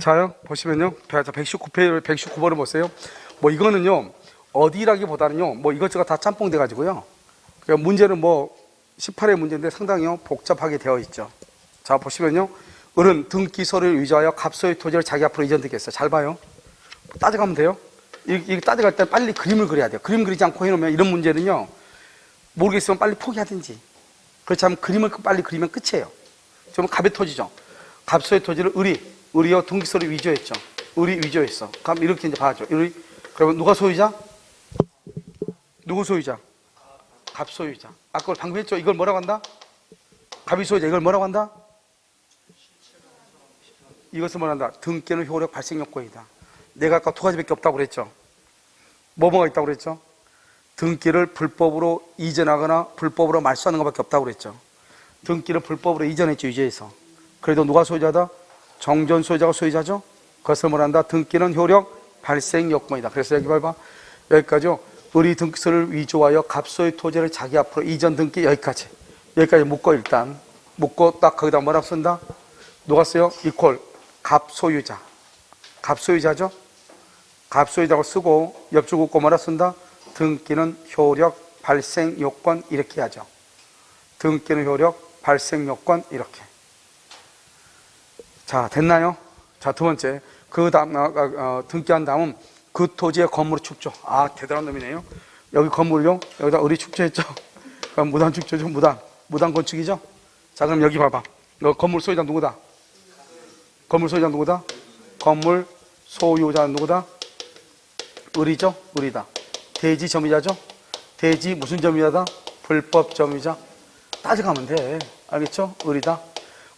자요. 보시면요. 119번을 보세요. 뭐 이거는요. 어디라기보다는요. 뭐 이것저것 다 짬뽕 돼가지고요. 그러니까 문제는 뭐 18의 문제인데 상당히 복잡하게 되어 있죠. 자, 보시면요. 을은 등기소를 위조하여 갑소의 토지를 자기 앞으로 이전되겠어요. 잘 봐요. 따져가면 돼요. 이게 따져갈 때 빨리 그림을 그려야 돼요. 그림 그리지 않고 해놓으면 이런 문제는요. 모르겠으면 빨리 포기하든지. 그렇지 않으면 그림을 빨리 그리면 끝이에요. 지금 갑의 토지죠. 갑소의 토지를 을이요 등기소를 위조했죠. 을이 위조했어. 그럼 이렇게 이제 봐야죠. 그러면 누가 소유자? 누구 소유자? 갑 소유자. 아까 방금 했죠. 이걸 뭐라고 한다? 갑이 소유자. 이걸 뭐라고 한다? 이것을 뭐라 한다? 등기는 효력 발생 요건이다. 내가 아까 두 가지밖에 없다고 그랬죠. 뭐가 있다고 그랬죠? 등기를 불법으로 이전하거나 불법으로 말소하는 것밖에 없다고 그랬죠. 등기를 불법으로 이전했죠. 위조해서. 그래도 누가 소유자다? 정전 소유자가 소유자죠. 그것을 뭐란다? 등기는 효력 발생 요건이다. 그래서 여기 봐봐. 여기까지요. 을이 등기소를 위조하여 갑소의 토지를 자기 앞으로 이전 등기 여기까지 묶어. 일단 묶고 딱 거기다 뭐라고 쓴다? 누가 써요? 이퀄 갑소유자. 갑소유자죠. 갑소유자고 쓰고 옆줄 긋고 뭐라 쓴다? 등기는 효력 발생 요건 이렇게 하죠. 등기는 효력 발생 요건 이렇게. 자, 됐나요? 자, 두 번째. 그 다음, 등기한 다음 그 토지의 건물을 축조. 아, 대단한 놈이네요. 여기 건물요? 여기다 을이 축조했죠? 그럼 무단 축조죠? 무단 건축이죠? 자, 그럼 여기 봐봐. 건물 소유자 누구다? 건물 소유자 누구다? 건물 소유자는 누구다? 을이죠? 을이다. 대지 점유자죠? 대지 무슨 점유자다? 불법 점유자. 따져가면 돼. 알겠죠? 을이다.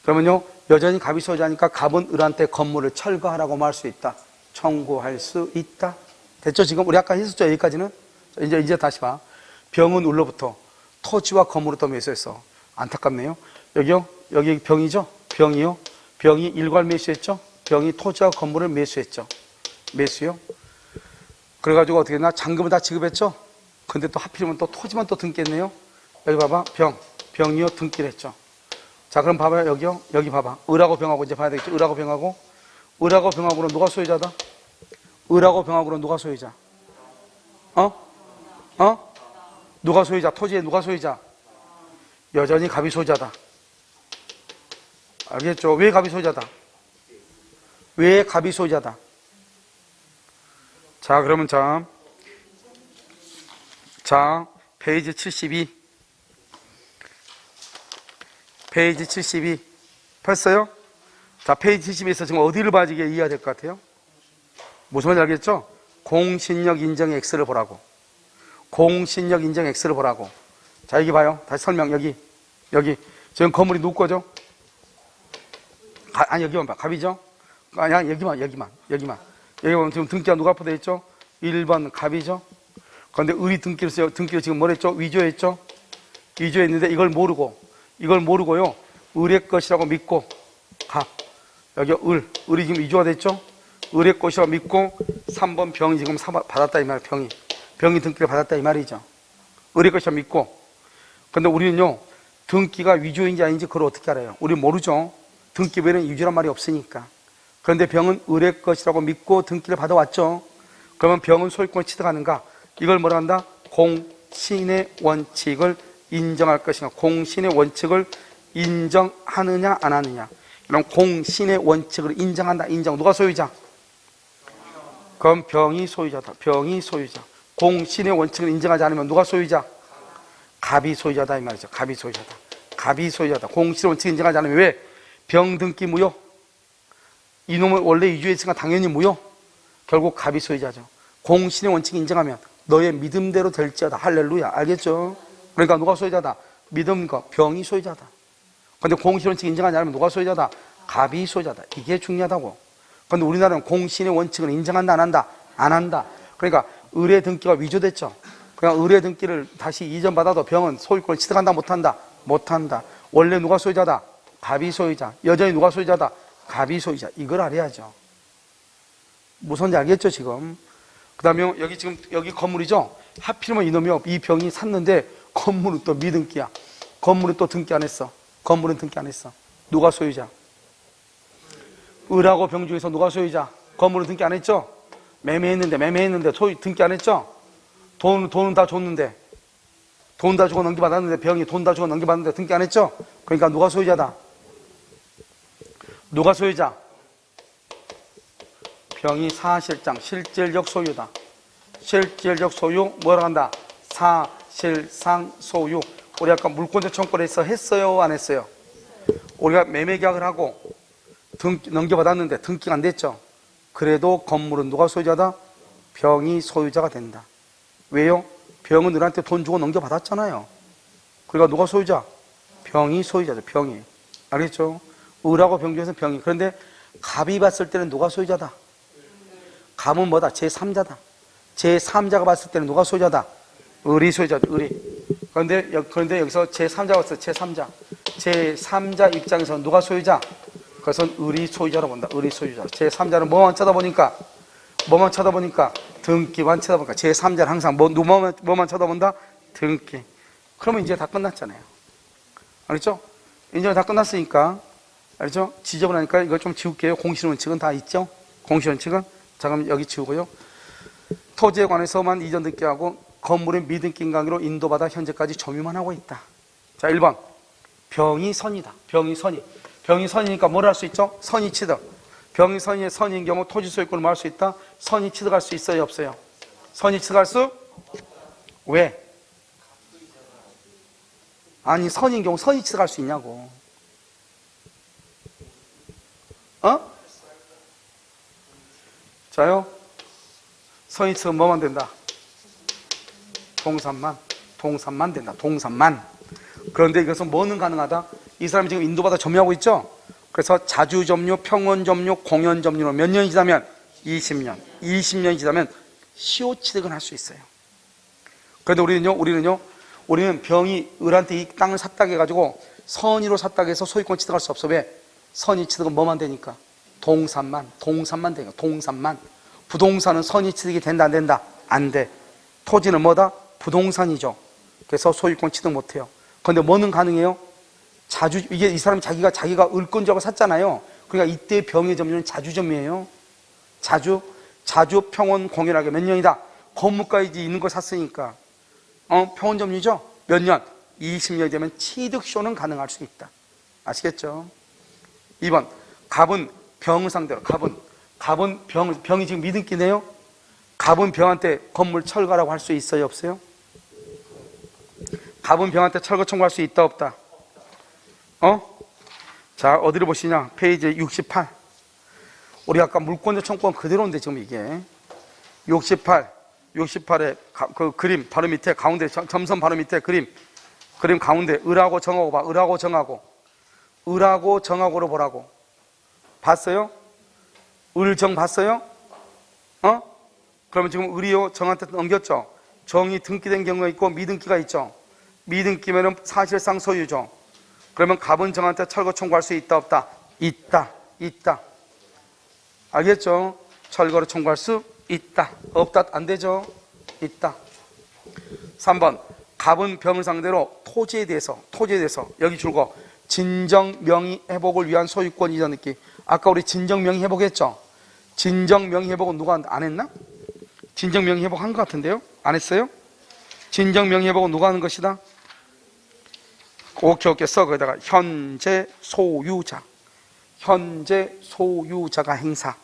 그러면요, 여전히 갑이 소유자니까 갑은 을한테 건물을 철거하라고 말할 수 있다. 청구할 수 있다. 됐죠? 지금 우리 아까 했었죠? 여기까지는. 이제 다시 봐. 병은 을로부터 토지와 건물을 또 매수했어. 안타깝네요. 여기요? 여기 병이죠? 병이요? 병이 일괄 매수했죠? 병이 토지와 건물을 매수했죠. 매수요? 그래가지고 어떻게 했나? 잔금을 다 지급했죠? 근데 또 하필이면 또 토지만 또 등기했네요. 여기 봐봐. 병이요? 등기를 했죠. 자, 그럼 봐봐요. 여기요? 여기 봐봐. 을하고 병하고 이제 봐야 되겠죠? 을하고 병하고는 누가 소유자다? 을하고 병하고는 누가 소유자? 누가 소유자? 토지에 누가 소유자? 여전히 갑이 소유자다. 알겠죠? 왜 갑이 소유자다? 왜 갑이 소유자다? 자, 그러면 자, 페이지 72. 페이지 72. 폈어요? 자, 페이지 72에서 지금 어디를 봐야 이게 이해가 될 것 같아요? 무슨 말인지 알겠죠? 공신력 인정 X를 보라고. 공신력 인정 X를 보라고. 자, 여기 봐요. 다시 설명. 여기. 지금 건물이 누구 거죠? 아니, 여기만 봐. 갑이죠? 아니, 여기만. 여기 보면 지금 등기가 누가 앞으로 되어 있죠? 1번 갑이죠? 그런데 을이 등기를 지금 뭘 했죠? 위조했죠? 위조했는데 이걸 모르고요. 을의 것이라고 믿고 갑. 여기 을이 지금 위조가 됐죠? 을의 것이라고 믿고 3번 병이 지금 받았다 이 말이에요. 병이 등기를 받았다 이 말이죠. 을의 것이라고 믿고. 근데 우리는요, 등기가 위조인지 아닌지 그걸 어떻게 알아요? 우리 모르죠. 등기 외에는 위조란 말이 없으니까. 그런데 병은 을의 것이라고 믿고 등기를 받아왔죠. 그러면 병은 소유권을 취득하는가? 이걸 뭐라 한다? 공신의 원칙을 인정할 것인가? 공신의 원칙을 인정하느냐 안 하느냐. 그럼 공신의 원칙을 인정한다. 누가 소유자? 그럼 병이 소유자다. 병이 소유자. 공신의 원칙을 인정하지 않으면 누가 소유자? 갑이 소유자다 이 말이죠. 갑이 소유자다. 공신의 원칙을 인정하지 않으면 왜? 병 등기 무효. 이놈을 원래 위조했으니까 당연히 무효. 결국 갑이 소유자죠. 공신의 원칙을 인정하면 너의 믿음대로 될지어다. 할렐루야. 알겠죠? 그러니까 누가 소유자다? 믿음과 병이 소유자다. 근데 공신의 원칙을 인정하지 않으면 누가 소유자다? 갑이 소유자다. 이게 중요하다고. 근데 우리나라는 공신의 원칙을 인정한다 안 한다? 안 한다. 그러니까 을의 등기가 위조됐죠. 그냥 을의 등기를 다시 이전받아도 병은 소유권을 취득한다 못한다? 못한다. 원래 누가 소유자다? 갑이 소유자. 여전히 누가 소유자다? 갑이 소유자. 이걸 알아야죠. 무슨지 알겠죠 지금? 그 다음에 여기 건물이죠? 하필이면 이놈이 이 병이 샀는데 건물은 또 미등기야. 건물은 또 등기 안 했어. 건물은 등기 안 했어. 누가 소유자? 을하고 병 중에서 누가 소유자? 건물은 등기 안 했죠? 매매했는데 등기 안 했죠? 돈은 다 줬는데, 돈 다 주고 넘겨받았는데, 병이 돈 다 주고 넘겨받았는데 등기 안 했죠? 그러니까 누가 소유자다? 누가 소유자? 병이 사실상 실질적 소유다. 실질적 소유 뭐라고 한다? 사실상 소유. 우리 아까 물권자 청구에서 했어요 안 했어요? 우리가 매매계약을 하고 넘겨받았는데 등기가 안 됐죠? 그래도 건물은 누가 소유자다? 병이 소유자가 된다. 왜요? 병은 너한테 돈 주고 넘겨받았잖아요. 그러니까 누가 소유자? 병이 소유자죠. 병이. 알겠죠? 을하고 병 중에서 병이. 그런데 갑이 봤을 때는 누가 소유자다? 갑은 뭐다? 제3자다. 제3자가 봤을 때는 누가 소유자다? 을이 소유자죠. 을이. 그런데 여기서 제3자가 봤을 때 제3자. 제3자 입장에서 누가 소유자? 그것은 을이 소유자로 본다. 을이 소유자. 제3자는 뭐만 쳐다보니까? 등기만 쳐다보니까. 제3자는 항상 뭐만 쳐다본다? 등기. 그러면 이제 다 끝났잖아요. 알겠죠? 이제 다 끝났으니까. 알죠? 지저분하니까 이거 좀 지울게요. 공시원칙은 다 있죠? 공시원칙은. 자, 그럼 여기 지우고요. 토지에 관해서만 이전 등기하고 건물의 미등기 관계로 인도받아 현재까지 점유만 하고 있다. 자, 1번. 병이 선이다. 병이 선이니까 뭘 할 수 있죠? 선의 취득. 병이 선인 경우 토지 소유권을 뭐 할 수 있다? 선의 취득할 수 있어요, 없어요? 선의 취득할 수? 왜? 아니, 선인 경우 선의 취득할 수 있냐고. 자요? 선의 취득은 뭐만 된다? 동산만 된다. 동산만. 그런데 이것은 뭐는 가능하다? 이 사람이 지금 인도받아 점유하고 있죠? 그래서 자주 점유, 평원 점유, 공연 점유로 몇 년이 지나면? 20년. 20년이 지나면 시효 취득은 할 수 있어요. 그런데 우리는 병이 을한테 이 땅을 샀다고 해가지고 선의로 샀다고 해서 소유권 취득할 수 없어. 왜? 선의 취득은 뭐만 되니까? 동산만 되니까. 동산만. 부동산은 선의 취득이 된다, 안 된다? 안 돼. 토지는 뭐다? 부동산이죠. 그래서 소유권 취득 못 해요. 그런데 뭐는 가능해요? 이게 이 사람이 자기가 을권적으로 샀잖아요. 그러니까 이때 병의 점유는 자주점유예요. 자주 평원 공연하게 몇 년이다? 건물까지 있는 걸 샀으니까. 평원 점유죠? 몇 년? 20년이 되면 취득쇼는 가능할 수 있다. 아시겠죠? 2번. 갑은 병을 상대로. 병이 지금 미등기네요? 갑은 병한테 건물 철거라고 할 수 있어요, 없어요? 갑은 병한테 철거 청구할 수 있다, 없다? 자, 어디를 보시냐? 페이지 68. 우리 아까 물권자 청구권 그대로인데 지금 이게 68에 그 그림 바로 밑에 가운데 점선 바로 밑에 그림 가운데 을하고 정하고 봐. 을하고 정하고로 보라고. 봤어요? 을정 봤어요? 그러면 지금 을이요 정한테 넘겼죠? 정이 등기된 경우가 있고 미등기가 있죠? 미등기면은 사실상 소유죠. 그러면 갑은 정한테 철거 청구할 수 있다, 없다? 있다. 알겠죠? 철거를 청구할 수 있다. 없다, 안 되죠? 있다. 3번. 갑은 병을 상대로 토지에 대해서 여기 줄거 진정 명의 회복을 위한 소유권 이전 등기. 아까 우리 진정 명의 회복했죠? 진정 명의 회복은 누가 안 했나? 진정 명의 회복 한 것 같은데요? 안 했어요? 진정 명의 회복은 누가 하는 것이다? 오케이 써. 거기다가 현재 소유자가 행사.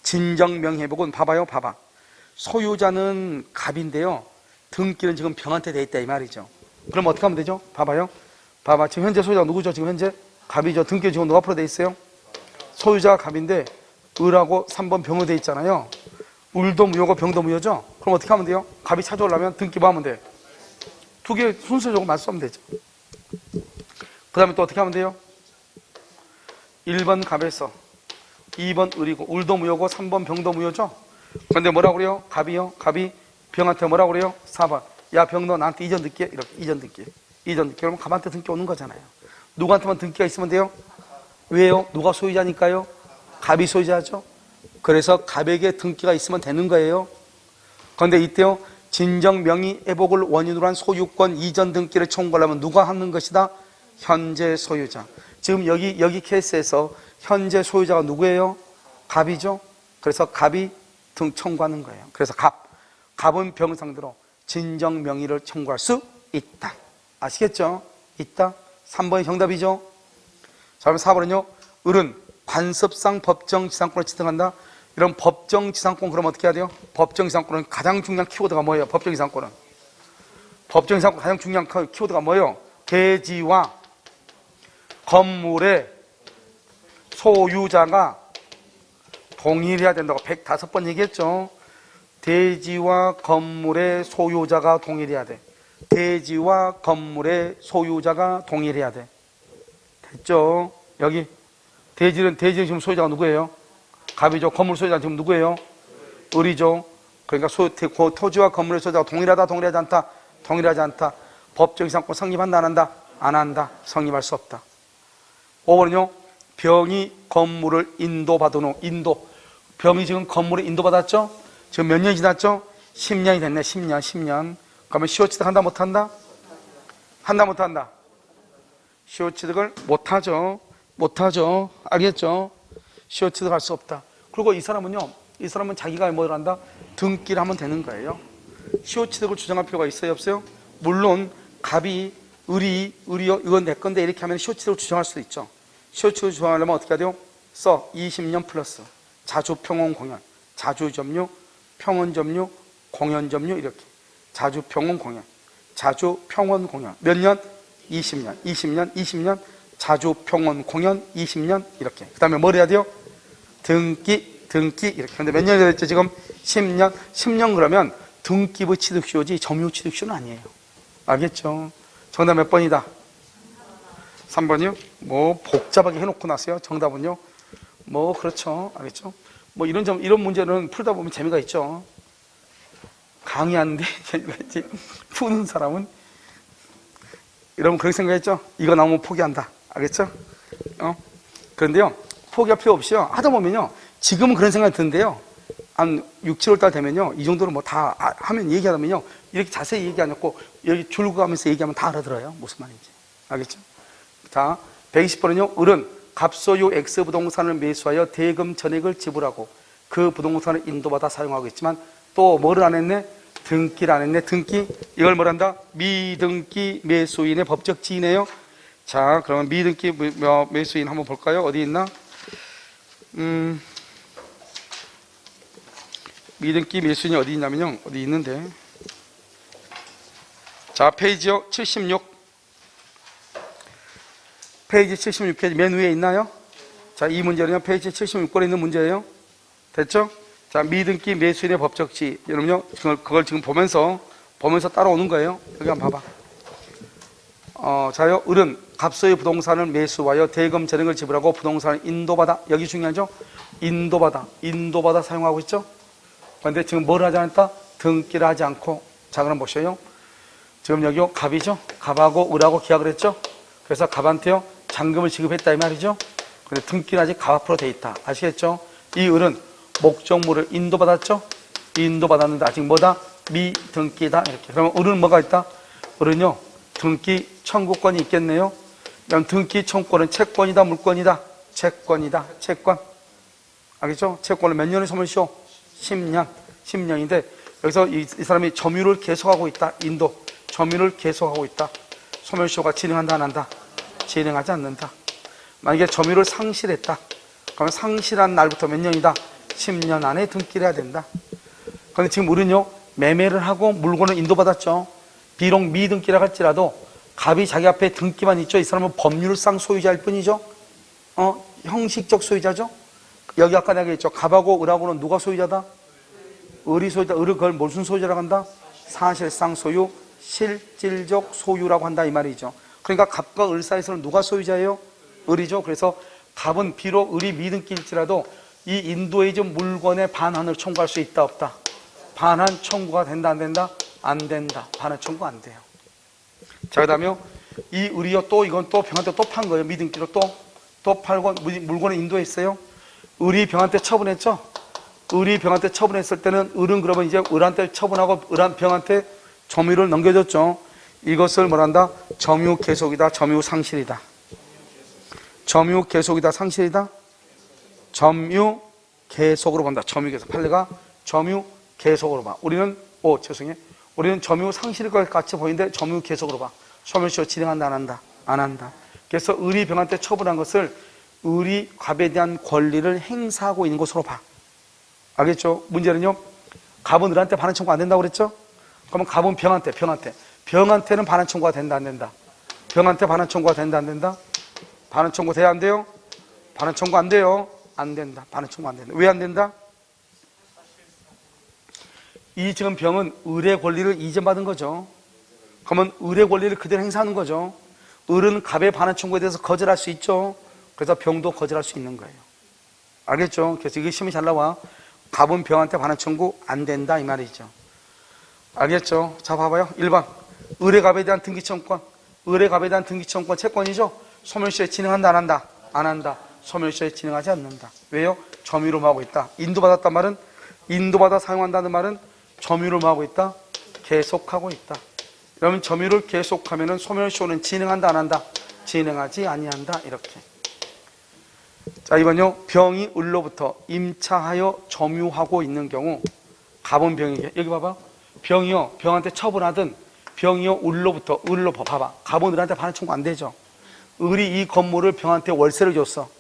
진정 명의 회복은 봐봐. 소유자는 갑인데요. 등기는 지금 병한테 돼 있다 이 말이죠. 그럼 어떻게 하면 되죠? 봐봐. 지금 현재 소유자가 누구죠? 지금 현재 갑이죠. 등기 지금 누가 앞으로 돼 있어요? 소유자가 갑인데 을하고 3번 병으로 돼 있잖아요. 을도 무효고 병도 무효죠? 그럼 어떻게 하면 돼요? 갑이 찾아오려면 등기 뭐 하면 돼? 두 개 순서적으로 맞서면 되죠. 그 다음에 또 어떻게 하면 돼요? 1번 갑에서 2번 을이고 을도 무효고 3번 병도 무효죠? 그런데 뭐라고 그래요? 갑이 병한테 뭐라고 그래요? 4번. 야, 병 너 나한테 이전 듣게. 이렇게 이전 듣게. 그러면 갑한테 등기 오는 거잖아요. 누구한테만 등기가 있으면 돼요? 왜요? 누가 소유자니까요? 갑이 소유자죠? 그래서 갑에게 등기가 있으면 되는 거예요. 그런데 이때요, 진정 명의 회복을 원인으로 한 소유권 이전 등기를 청구하려면 누가 하는 것이다? 현재 소유자. 지금 여기 케이스에서 현재 소유자가 누구예요? 갑이죠. 그래서 갑이 등 청구하는 거예요. 그래서 갑은 병상대로 진정 명의를 청구할 수 있다. 아시겠죠? 있다. 3번이 정답이죠. 자, 그럼 4번은요. 을은 관습상 법정지상권을 지정한다. 이런 법정지상권 그럼 어떻게 해야 돼요? 법정지상권은 가장 중요한 키워드가 뭐예요? 법정지상권은 법정지상권 가장 중요한 키워드가 뭐예요? 대지와 건물의 소유자가 동일해야 된다고 105번 얘기했죠. 대지와 건물의 소유자가 동일해야 돼. 대지와 건물의 소유자가 동일해야 돼. 됐죠? 여기 대지는 지금 소유자가 누구예요? 갑이죠. 건물 소유자는 지금 누구예요? 을이죠. 그러니까 토지와 건물의 소유자가 동일하다, 동일하지 않다? 동일하지 않다. 법정지상권 성립한다, 안 한다? 안 한다. 성립할 수 없다. 5번은요. 병이 건물을 인도받은 후, 병이 지금 건물을 인도받았죠? 지금 몇 년이 지났죠? 10년이 됐네. 10년. 그러면 시효취득 한다, 못한다? 한다, 못한다? 시효취득을 못하죠. 알겠죠? 시효취득 할 수 없다. 그리고 이 사람은 자기가 뭘 한다? 등기를 하면 되는 거예요. 시효취득을 주장할 필요가 있어요, 없어요? 물론 갑이 을이요, 이건 내 건데 이렇게 하면 시효취득을 주장할 수도 있죠. 시효취득을 주장하려면 어떻게 해야 돼요? 20년 플러스 자주평원 공연, 자주점유, 평원점유, 공연점유 이렇게 자주평원 공연, 자주평원 공연 몇 년? 20년 자주평원 공연 20년 이렇게. 그 다음에 뭘 해야 돼요? 등기 이렇게. 근데 몇 년이 됐죠 지금? 10년 그러면 등기부 취득시효지 점유 취득시효는 아니에요. 알겠죠? 정답 몇 번이다? 3번이요? 뭐 복잡하게 해놓고 나서요. 정답은요? 뭐 그렇죠. 알겠죠? 뭐 이런 문제는 풀다 보면 재미가 있죠. 강의하는데 재미가 있지. 푸는 사람은 여러분 그렇게 생각했죠? 이거 나오면 포기한다. 알겠죠? 그런데요, 포기할 필요 없이요. 하다 보면요, 지금은 그런 생각이 드는데요, 한 6, 7월 달 되면요, 이 정도로 뭐 다 하면 얘기하면요, 이렇게 자세히 얘기 안 했고, 여기 줄고 가면서 얘기하면 다 알아들어요. 무슨 말인지. 알겠죠? 자, 120번은요, 을은 갑소유 X 부동산을 매수하여 대금 전액을 지불하고 그 부동산을 인도받아 사용하고 있지만 또 뭐를 안 했네? 등기를 안 했네. 등기. 이걸 뭐란다? 미등기 매수인의 법적 지위네요. 자, 그러면 미등기 매수인 한번 볼까요? 어디 있나? 미등기 매수인이 어디 있냐면요. 어디 있는데. 자, 페이지요. 76. 페이지 76페이지 맨 위에 있나요? 자, 이 문제는요. 페이지 76권에 있는 문제예요. 됐죠? 자, 미등기 매수인의 법적 지위. 여러분요. 그걸 지금 보면서 따라오는 거예요. 여기 한번 봐봐. 자요. 을은 갑소유 부동산을 매수하여 대금 전액을 지불하고 부동산을 인도받아. 여기 중요하죠? 인도받아 사용하고 있죠? 그런데 지금 뭘 하지 않았다? 등기를 하지 않고. 자, 그럼 보셔요. 지금 여기요. 갑이죠? 갑하고 을하고 계약을 했죠? 그래서 갑한테요. 잔금을 지급했다 이 말이죠? 근데 등기는 아직 갑 앞으로 돼 있다. 아시겠죠? 이 을은 목적물을 인도받았죠? 인도받았는데 아직 뭐다? 미등기다. 이렇게. 그러면 을은 뭐가 있다? 을은요. 등기 청구권이 있겠네요. 그럼 등기 청구권은 채권이다, 물권이다? 채권이다. 채권. 알겠죠? 채권을 몇 년에 소멸시효? 10년인데 여기서 이 사람이 점유를 계속하고 있다. 점유를 계속하고 있다. 소멸시효가 진행한다, 안 한다? 진행하지 않는다. 만약에 점유를 상실했다. 그러면 상실한 날부터 몇 년이다? 10년 안에 등기를 해야 된다. 그런데 지금 우리는요, 매매를 하고 물건을 인도받았죠. 비록 미등기라 할지라도 갑이 자기 앞에 등기만 있죠. 이 사람은 법률상 소유자일 뿐이죠. 형식적 소유자죠. 여기 아까 내가 했죠. 갑하고 을하고는 누가 소유자다? 을이 소유자. 을을 그걸 무슨 소유자라고 한다? 사실상 소유, 실질적 소유라고 한다 이 말이죠. 그러니까 갑과 을 사이에서는 누가 소유자예요? 을이죠. 그래서 갑은 비록 을이 미등기일지라도 이 인도해준 물건의 반환을 청구할 수 있다 없다? 반환 청구가 된다 안 된다? 안 된다. 반환 청구 안 돼요. 자, 그 다음에 이 을이요. 이건 병한테 또 판 거예요. 미등기로 또 팔고 물건을 인도했어요. 을이 병한테 처분했죠. 을이 병한테 처분했을 때는 을은 그러면 이제 을한테 처분하고 병한테 점유를 넘겨줬죠. 이것을 뭐란다? 점유 계속이다, 점유 상실이다. 점유 계속이다, 상실이다? 점유 계속으로 본다. 점유 계속. 판례가 점유 계속으로 봐. 우리는 우리는 점유 상실일 것 같이 보이는데 점유 계속으로 봐. 소멸시효 진행한다 안 한다? 안 한다. 그래서 을이 병한테 처분한 것을 을이 갑에 대한 권리를 행사하고 있는 것으로 봐. 알겠죠? 문제는요, 갑은 을한테 반환 청구 안 된다고 그랬죠? 그러면 갑은 병한테는 반환 청구가 된다 안 된다? 병한테 반환 청구가 된다 안 된다? 반환 청구 돼야 안 돼요? 반환 청구 안 돼요? 안 된다. 반환 청구 안 된다. 왜 안 된다? 이 지금 병은 을의 권리를 이전받은 거죠. 그러면 을의 권리를 그대로 행사하는 거죠. 을은 갑의 반환 청구에 대해서 거절할 수 있죠. 그래서 병도 거절할 수 있는 거예요. 알겠죠? 그래서 이게 시험이 잘 나와. 갑은 병한테 반환 청구 안 된다 이 말이죠. 알겠죠? 자, 봐봐요. 1번 을의 갑에 대한 등기청권. 을의 갑에 대한 등기청권 채권이죠. 소멸시효에 진행한다 안 한다? 안 한다. 소멸시효에 진행하지 않는다. 왜요? 점유로 하고 있다. 인도받았단 말은, 인도받아 사용한다는 말은 점유를 하고 있다? 계속하고 있다. 그러면 점유를 계속하면 소멸시효는 진행한다 안 한다? 진행하지 아니한다. 이렇게. 자, 이번요. 병이 을로부터 임차하여 점유하고 있는 경우, 갑은 병에게, 여기 봐봐. 병이요, 병한테 처분하든 병이요, 을로 봐봐. 갑은 을한테 반환 청구 안 되죠. 을이 이 건물을 병한테 월세를 줬어.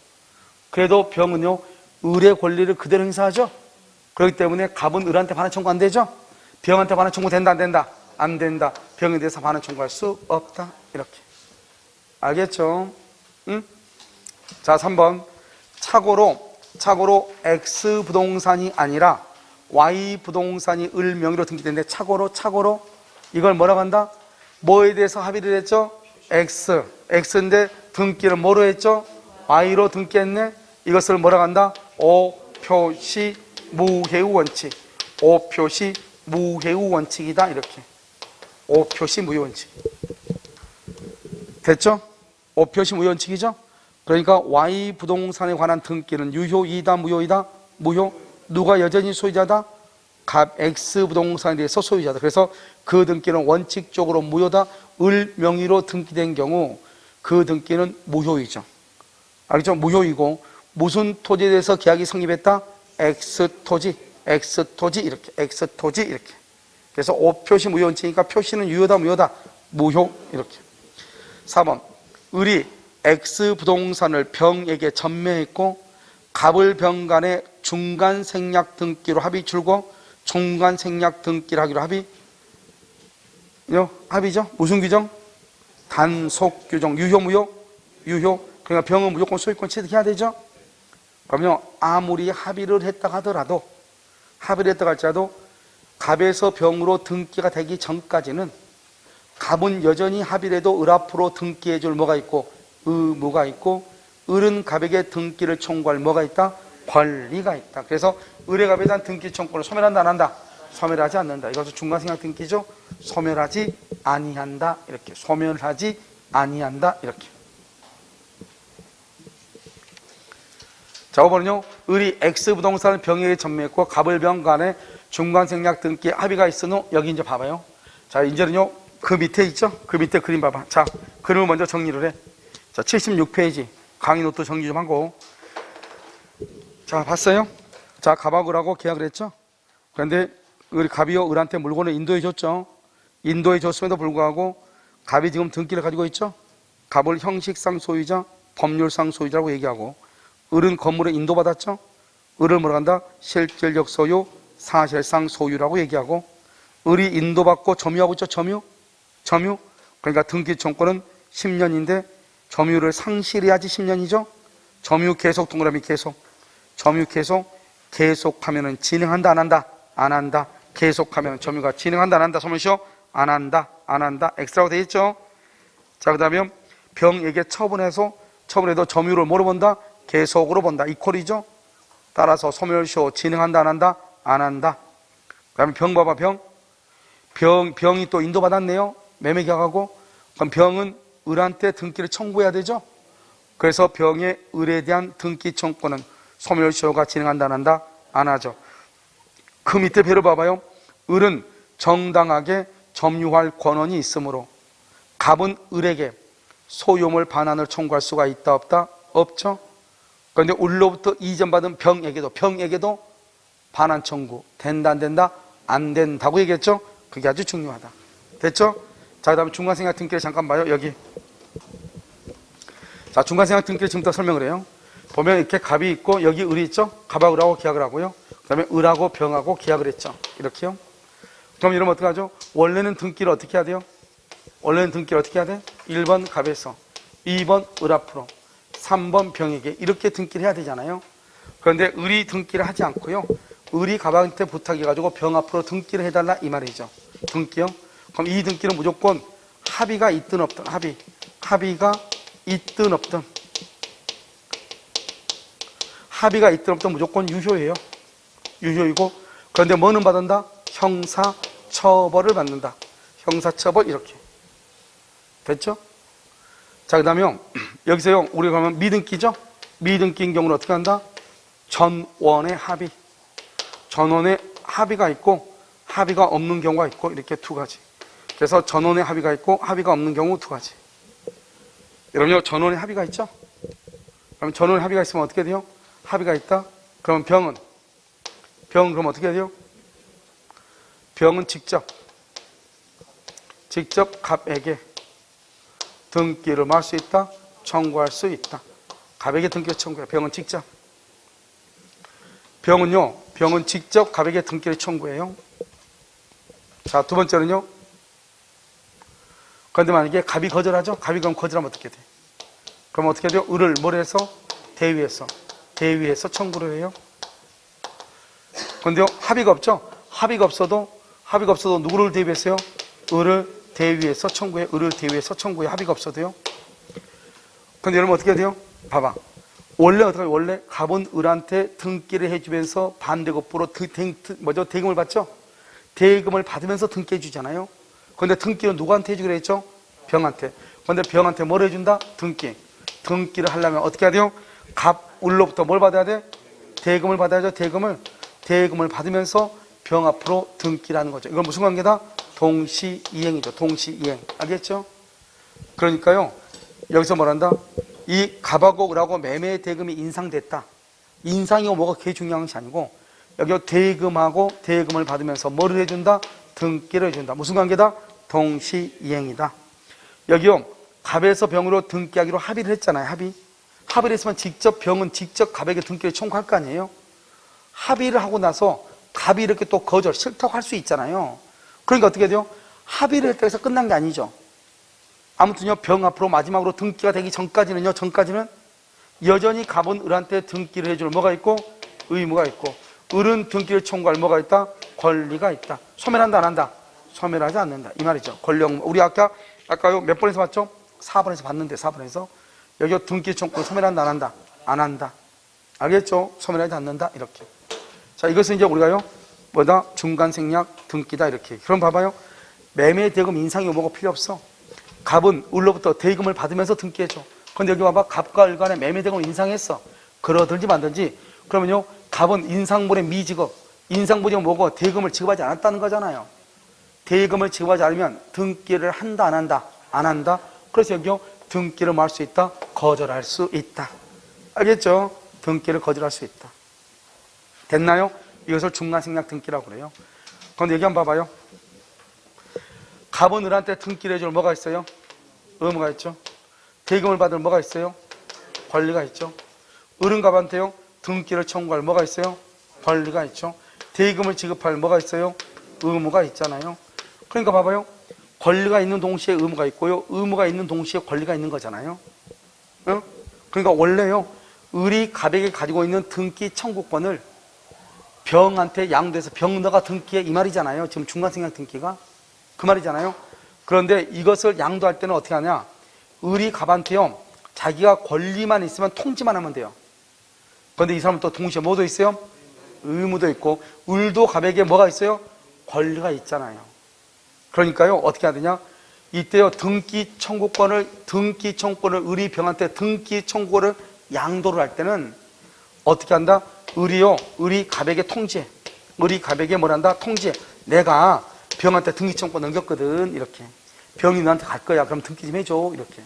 그래도 병은요, 을의 권리를 그대로 행사하죠. 그렇기 때문에 갑은 을한테 반환 청구 안 되죠. 병한테 반환 청구 된다 안 된다? 안 된다. 병에 대해서 반환 청구할 수 없다. 이렇게. 알겠죠? 응? 자, 3번. 착오로 X 부동산이 아니라 Y 부동산이 을 명의로 등기됐는데, 착오로 이걸 뭐라고 한다? 뭐에 대해서 합의를 했죠? X인데 등기를 뭐로 했죠? Y로 등기했네. 이것을 뭐라고 한다? 오표시 무해우 원칙. 오표시 무해우 원칙이다. 이렇게. 오표시 무효 원칙. 됐죠? 오표시 무효 원칙이죠? 그러니까 Y 부동산에 관한 등기는 유효이다 무효이다? 무효. 누가 여전히 소유자다? 갑 X 부동산에 대해서 소유자다. 그래서 그 등기는 원칙적으로 무효다. 을 명의로 등기된 경우 그 등기는 무효이죠. 알겠죠? 무효이고, 무슨 토지에 대해서 계약이 성립했다? X토지 이렇게. X토지 이렇게. 그래서 오표시 무효 원칙이니까 표시는 유효다 무효다? 무효. 이렇게. 4번. 을이 X 부동산을 병에게 전매했고 갑을 병 간에 중간 생략 등기로 합의 줄고 중간 생략 등기를 하기로 합의죠? 무슨 규정? 단속 규정. 유효 무효? 유효. 그러니까 병은 무조건 소유권 취득해야 되죠? 그럼요, 아무리 합의를 했다 하더라도, 할지라도 갑에서 병으로 등기가 되기 전까지는 갑은 여전히 합의를 해도 을 앞으로 등기해 줄 뭐가 있고 의무가 있고, 을은 갑에게 등기를 청구할 뭐가 있다? 권리가 있다. 그래서 을의 갑에 대한 등기 청구를 소멸한다 안 한다? 소멸하지 않는다. 이것은 중간생략 등기죠. 소멸하지 아니한다. 이렇게. 소멸하지 아니한다. 이렇게. 자, 5번은요. 을이 X 부동산을 병에게 전매했고 갑을 병 간에 중간생략 등기 합의가 있은 후, 여기 이제 봐봐요. 자, 이제는요. 그 밑에 있죠? 그 밑에 그림 봐봐. 자, 그림을 먼저 정리를 해. 자, 76페이지. 강의 노트 정리 좀 하고. 자, 봤어요? 자, 갑하고 을하고 계약을 했죠? 그런데 우리 갑이요, 을한테 물건을 인도해 줬죠? 인도해 줬음에도 불구하고 갑이 지금 등기를 가지고 있죠? 갑을 형식상 소유자, 법률상 소유자라고 얘기하고, 을은 건물을 인도받았죠? 을을 뭐라고 한다? 실질적 소유, 사실상 소유라고 얘기하고, 을이 인도받고 점유하고 있죠? 점유. 그러니까 등기 청구는 10년인데 점유를 상실해야지 10년이죠? 점유 계속, 동그라미 계속. 점유 계속하면은 진행한다 안 한다? 안 한다. 계속하면 점유가 진행한다 안 한다? 소멸시효 안 한다. X라고 되어 있죠? 자, 그 다음에 병에게 처분해도 점유를 뭐로 본다? 계속으로 본다. 이퀄이죠? 따라서 소멸시효 진행한다 안 한다? 안 한다. 그 다음에 병 봐봐. 병이 또 인도받았네요. 매매계약하고. 그럼 병은 을한테 등기를 청구해야 되죠? 그래서 병의 을에 대한 등기 청구는 소멸시효가 진행한다 안 한다? 안 하죠. 그 밑에 배를 봐봐요. 을은 정당하게 점유할 권한이 있으므로 갑은 을에게 소유물 반환을 청구할 수가 있다 없다? 없죠. 그런데 을로부터 이전받은 병에게도 반환 청구 된다 안 된다? 안 된다고 얘기했죠? 그게 아주 중요하다. 됐죠? 자, 그 다음에 중간생략 등기를 잠깐 봐요. 여기. 자, 중간생략 등기를 지금부터 설명을 해요. 보면 이렇게 갑이 있고 여기 을이 있죠? 갑하고 을하고 계약을 하고요. 그 다음에 을하고 병하고 계약을 했죠. 이렇게요. 그럼 이러면 어떡하죠? 원래는 등기를 어떻게 해야 돼요? 원래는 등기를 어떻게 해야 돼? 1번 갑에서 2번 을 앞으로 3번 병에게 이렇게 등기를 해야 되잖아요. 그런데 을이 등기를 하지 않고요. 을이 갑한테 부탁해가지고 병 앞으로 등기를 해달라 이 말이죠. 등기요. 그럼 이 등기는 무조건 합의가 있든 없든 합의가 있든 없든 합의가 있든 없든 무조건 유효예요. 유효이고 그런데 뭐는 받는다? 형사처벌을 받는다. 형사처벌 이렇게 됐죠? 자, 그 다음에 여기서요 우리가 그러면 미등기죠? 미등기인 경우는 어떻게 한다? 전원의 합의, 전원의 합의가 있고 합의가 없는 경우가 있고 이렇게 두 가지. 그래서 전원의 합의가 있고 합의가 없는 경우 두 가지. 여러분요 전원의 합의가 있죠? 그럼 전원의 합의가 있으면 어떻게 돼요? 합의가 있다? 그럼 병은 그럼 어떻게 돼요? 병은 직접 갑에게 등기를 말 수 있다? 청구할 수 있다. 갑에게 등기를 청구해. 병은 직접. 병은 직접 갑에게 등기를 청구해요. 자, 두 번째는요. 그런데 만약에 갑이 거절하죠? 갑이 그럼 거절하면 어떻게 돼? 그럼 어떻게 돼요? 을을 뭘 해서? 대위에서 청구를 해요. 그런데요, 합의가 없죠? 합의가 없어도 누구를 대위했어요? 을을 대위에서 청구해. 을을 대위에서 청구해. 합의가 없어도요. 근데 여러분 어떻게 해야 돼요? 봐봐. 원래 어떻게 해요? 원래 갑은 을한테 등기를 해주면서 반대급부로 대금을 받죠? 대금을 받으면서 등기해 주잖아요. 그런데 등기는 누구한테 해주기로 했죠? 병한테. 그런데 병한테 뭘 해준다? 등기를 하려면 어떻게 해야 돼요? 갑, 을로부터 뭘 받아야 돼? 대금을 받아야죠. 대금을 받으면서 병 앞으로 등기를 하는 거죠. 이건 무슨 관계다? 동시이행이죠. 동시이행. 알겠죠? 그러니까요, 여기서 뭐란다? 이 갑하고 을하고 매매 대금이 인상됐다. 인상이고 뭐가 그게 중요한 것이 아니고, 여기 대금하고 대금을 받으면서 뭐를 해준다? 등기를 해준다. 무슨 관계다? 동시이행이다. 여기요, 갑에서 병으로 등기하기로 합의를 했잖아요. 합의를 했으면 병은 직접 갑에게 등기를 청구할 거 아니에요? 합의를 하고 나서 갑이 이렇게 또 싫다고 할 수 있잖아요. 그러니까 어떻게 돼요? 합의를 했다고 해서 끝난 게 아니죠. 아무튼요, 병 앞으로 마지막으로 등기가 되기 전까지는 여전히 갑은 을한테 등기를 해줄 뭐가 있고? 의무가 있고, 을은 등기를 청구할 뭐가 있다? 권리가 있다. 소멸한다, 안 한다? 소멸하지 않는다. 이 말이죠. 권령. 우리 아까요, 몇 번에서 봤죠? 4번에서 봤는데, 4번에서. 여기 등기 청구 소멸한다, 안 한다? 안 한다. 알겠죠? 소멸하지 않는다. 이렇게. 자, 이것은 이제 우리가요, 중간생략 등기다. 이렇게. 그럼 봐봐요. 매매 대금 인상이 뭐가 필요 없어. 갑은 을로부터 대금을 받으면서 등기해줘. 근데 여기 봐봐. 갑과 을 간에 매매 대금을 인상했어. 그러든지 말든지. 그러면요, 갑은 인상분의 미지급. 인상분이 뭐고? 대금을 지급하지 않았다는 거잖아요. 대금을 지급하지 않으면 등기를 한다, 안 한다? 안 한다. 그래서 여기요, 등기를 뭐 할 수 있다? 거절할 수 있다. 알겠죠? 등기를 거절할 수 있다. 됐나요? 이것을 중간생략 등기라고 그래요. 그런데 여기 한번 봐봐요. 갑은 을한테 등기를 해줄 뭐가 있어요? 의무가 있죠. 대금을 받을 뭐가 있어요? 권리가 있죠. 을은 갑한테요, 등기를 청구할 뭐가 있어요? 권리가 있죠. 대금을 지급할 뭐가 있어요? 의무가 있잖아요. 그러니까 봐봐요. 권리가 있는 동시에 의무가 있고요, 의무가 있는 동시에 권리가 있는 거잖아요. 어? 그러니까 원래요, 을이 갑에게 가지고 있는 등기 청구권을 병한테 양도해서 병 너가 등기해, 이 말이잖아요. 지금 중간생략 등기가 그 말이잖아요. 그런데 이것을 양도할 때는 어떻게 하냐? 을이 갑한테요, 자기가 권리만 있으면 통지만 하면 돼요. 그런데 이 사람은 또 동시에 뭐도 있어요? 의무도 있고, 을도 갑에게 뭐가 있어요? 권리가 있잖아요. 그러니까요, 어떻게 해야 되냐? 이때요, 등기 청구권을 을이 병한테 등기 청구를 양도를 할 때는 어떻게 한다? 을이 갑에게 통지해. 을이 갑에게 뭘 한다? 통지해. 내가 병한테 등기 청구권 넘겼거든. 이렇게. 병이 너한테 갈 거야. 그럼 등기 좀 해줘. 이렇게.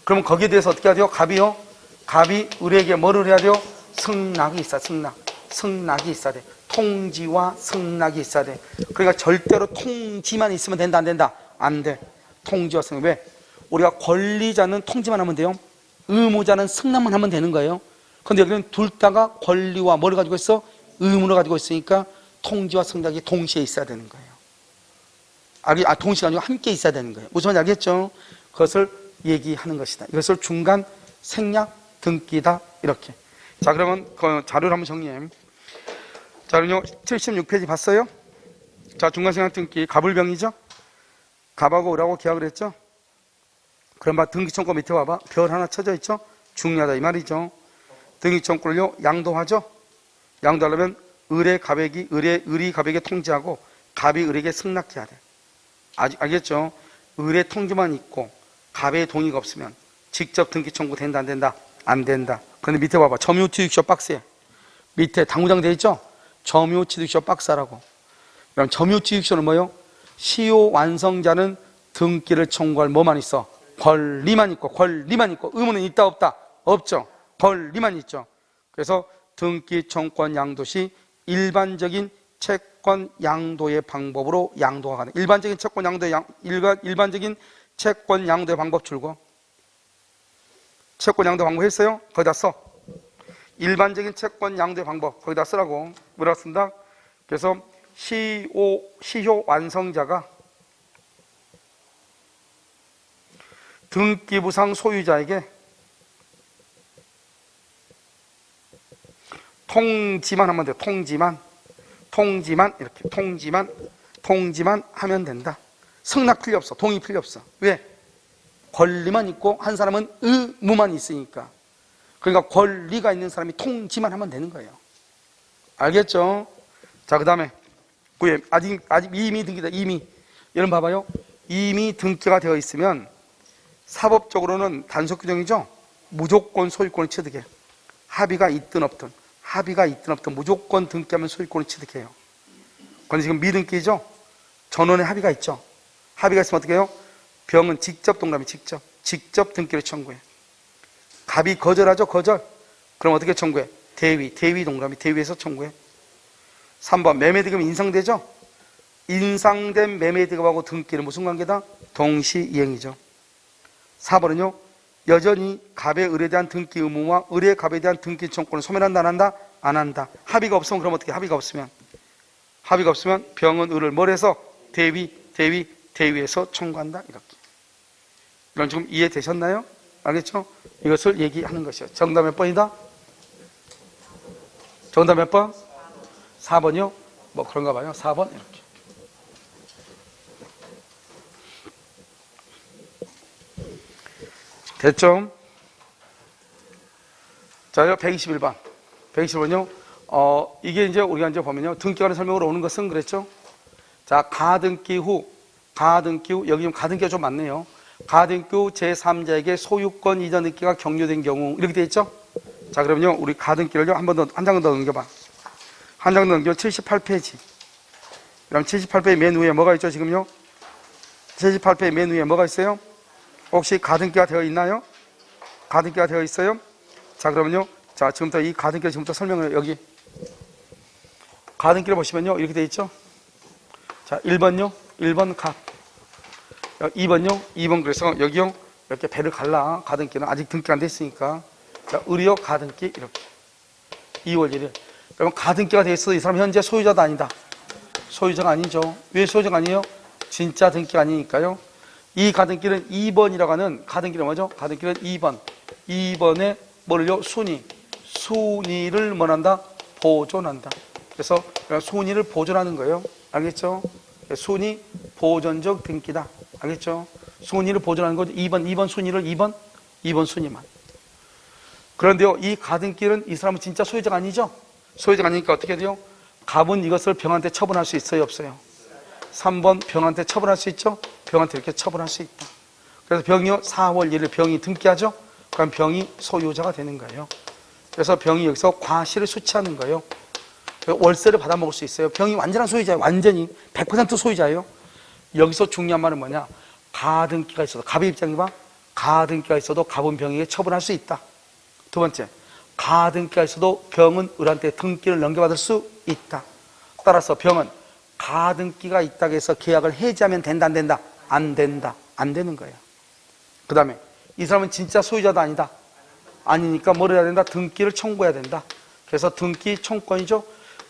그러면 거기에 대해서 어떻게 해야 돼요? 갑이 갑이 을에게 뭐를 해야 돼요? 승낙이 있어야 돼. 승낙이 있어야 돼. 통지와 승낙이 있어야 돼. 그러니까 절대로 통지만 있으면 된다, 안 된다? 안 돼. 통지와 승낙. 왜? 우리가 권리자는 통지만 하면 돼요. 의무자는 승낙만 하면 되는 거예요. 근데 여기는 둘 다가 권리와 뭐를 가지고 있어? 의무를 가지고 있으니까 통지와 승낙이 동시에 있어야 되는 거예요. 동시가 아니고 함께 있어야 되는 거예요. 무슨 말인지 알겠죠? 그것을 얘기하는 것이다. 이것을 중간 생략 등기다. 이렇게. 자, 그러면 그 자료를 한번 정리해. 자료요 76페이지 봤어요? 자, 중간 생략 등기 갑을병이죠? 갑하고 을하고 계약을 했죠? 그럼 봐, 등기청구 밑에 봐봐. 별 하나 쳐져 있죠? 중요하다 이 말이죠. 등기청구를요 양도하죠? 양도하려면 을이 갑에게 통지하고 갑이 을에게 승낙해야 돼. 알겠죠? 을의 통지만 있고 갑의 동의가 없으면 직접 등기청구 된다, 안 된다? 안 된다. 그런데 밑에 봐봐. 점유취득서 박스에 밑에 당구장 돼 있죠? 점유취득서 박스라고. 그럼 점유취득서는 뭐예요? 시효 완성자는 등기를 청구할 뭐만 있어? 권리만 있고 의무는 있다 없다? 없죠. 권리만 있죠. 그래서 등기 청구권 양도 시 일반적인 채권 양도의 방법으로 양도가 가능. 일반적인 채권 양도의 방법 줄고. 채권 양도 방법 했어요? 거기다 써. 일반적인 채권 양도의 방법 거기다 쓰라고. 뭐라 쓴다? 그래서 시효 완성자가 등기부상 소유자에게 통지만 하면 돼. 통지만 이렇게 통지만 하면 된다. 승낙 필요 없어. 동의 필요 없어. 왜? 권리만 있고 한 사람은 의무만 있으니까. 그러니까 권리가 있는 사람이 통지만 하면 되는 거예요. 알겠죠? 자, 그 다음에 아직 이미 등기다. 여러분 봐봐요. 이미 등기가 되어 있으면 사법적으로는 단속 규정이죠. 무조건 소유권을 취득해. 합의가 있든 없든 무조건 등기하면 소유권을 취득해요. 그런데 지금 미등기죠. 전원의 합의가 있죠. 합의가 있으면 어떻게 해요? 병은 직접 동감이 직접 등기를 청구해. 갑이 거절하죠. 그럼 어떻게 청구해? 대위 동감이 대위에서 청구해. 3번 매매대금이 인상되죠. 인상된 매매대금하고 등기는 무슨 관계다? 동시이행이죠. 4번은요 여전히 갑의 을에 대한 등기 의무와 을의 갑에 대한 등기 청구권을 소멸한다, 안 한다? 안 한다. 합의가 없으면 그럼 어떻게? 합의가 없으면 병은 을을 뭘 해서? 대위에서 청구한다. 이렇게. 이건 지금 이해되셨나요? 알겠죠? 이것을 얘기하는 것이요. 정답 몇 번이다? 정답 몇 번? 4번이요? 뭐 그런가 봐요. 4번 이렇게. 됐죠? 자, 121번. 121번요. 이게 이제 우리가 이제 보면요. 등기관의 설명으로 오는 것은 그랬죠? 자, 가등기 후, 여기 지금 가등기가 좀 많네요. 가등기 후 제3자에게 소유권 이전 등기가 격려된 경우, 이렇게 되어 있죠? 자, 그러면요. 우리 가등기를요. 한 장 더 넘겨봐. 한 장 더 넘겨 78페이지. 그럼 78페이지 맨 위에 뭐가 있죠, 지금요? 78페이지 맨 위에 뭐가 있어요? 혹시 가등기가 되어 있나요? 가등기가 되어 있어요? 자, 그러면요. 자, 지금부터 이 가등기를 지금부터 설명을 여기. 가등기를 보시면요. 이렇게 되어 있죠? 자, 1번요. 1번 갑. 2번요. 2번 그래서 여기요. 이렇게 배를 갈라. 가등기는 아직 등기가 안 됐으니까. 자, 을이요. 가등기 이렇게. 2월 1일. 그러면 가등기가 되어 있어도 이 사람 현재 소유자도 아니다. 소유자가 아니죠. 왜 소유자가 아니에요? 진짜 등기가 아니니까요. 이 가등기는 2번이라고 하는 가등기는 뭐죠? 가등기는 2번. 2번에 뭐를요? 순위를 뭐한다? 보존한다. 그래서 순위를 보존하는 거예요. 알겠죠? 순위 보존적 등기다. 알겠죠? 순위를 보존하는 거죠. 2번 순위를 2번 순위만. 그런데요, 이 가등기는 이 사람은 진짜 소유자가 아니죠? 소유자가 아니니까 어떻게 돼요? 갑은 이것을 병한테 처분할 수 있어요, 없어요? 3번 병한테 처분할 수 있죠? 병한테 이렇게 처분할 수 있다. 그래서 병이요 4월 1일 병이 등기하죠? 그럼 병이 소유자가 되는 거예요. 그래서 병이 여기서 과실을 수취하는 거예요. 월세를 받아먹을 수 있어요. 병이 완전한 소유자예요. 완전히 100% 소유자예요. 여기서 중요한 말은 뭐냐? 가등기가 있어도, 갑의 입장이 봐. 가등기가 있어도 갑은 병에게 처분할 수 있다. 두 번째, 가등기가 있어도 병은 을한테 등기를 넘겨받을 수 있다. 따라서 병은 가등기가 있다고 해서 계약을 해지하면 된다, 안 된다? 안 된다. 안 되는 거예요. 그 다음에 이 사람은 진짜 소유자도 아니다. 아니니까 뭘 해야 된다? 등기를 청구해야 된다. 그래서 등기 청구권이죠.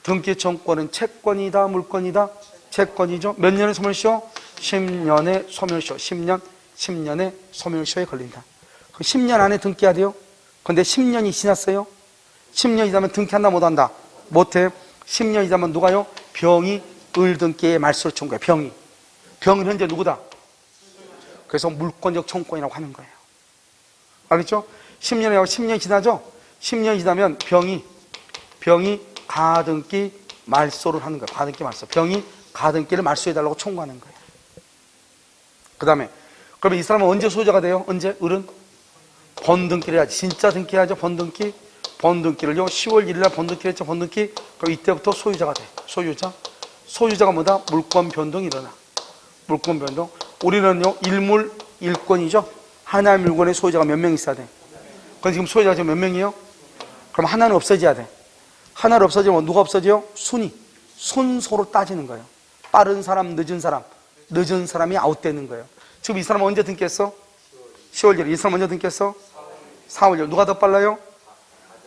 등기 청구권은 채권이다, 물권이다? 채권이죠. 몇 년의 소멸시효? 10년의 소멸시효. 10년의 소멸시효에 걸린다. 10년 안에 등기해야 돼요. 근데 10년이 지났어요. 10년이 지나면 등기한다, 못한다? 못해. 10년이 지나면 누가요? 병이 을등기의 말소를 청구해. 병은 현재 누구다? 그래서 물권적 청구권이라고 하는 거예요. 알겠죠? 10년이 지나죠? 10년이 지나면 병이 가등기 말소를 하는 거예요. 가등기 말소. 병이 가등기를 말소해달라고 청구하는 거예요. 그 다음에 그러면 이 사람은 언제 소유자가 돼요? 언제? 을은 번등기를 해야지. 진짜 등기해야죠. 번등기. 번등기를요 10월 1일날 번등기를 했죠. 번등기. 그럼 이때부터 소유자가 돼. 소유자가 뭐다? 물권 변동이 일어나. 물권 변동. 우리는요 일물 일권이죠. 하나의 물건의 소유자가 몇 명 있어야 돼? 그럼 지금 소유자가 지금 몇 명이에요? 그럼 하나는 없어져야 돼. 하나를 없어지면 누가 없어져요? 순서로 따지는 거예요. 빠른 사람, 늦은 사람이 아웃되는 거예요. 지금 이 사람은 언제 등기했어? 10월 1일. 이 사람 언제 등기했어? 4월 1일. 누가 더 빨라요?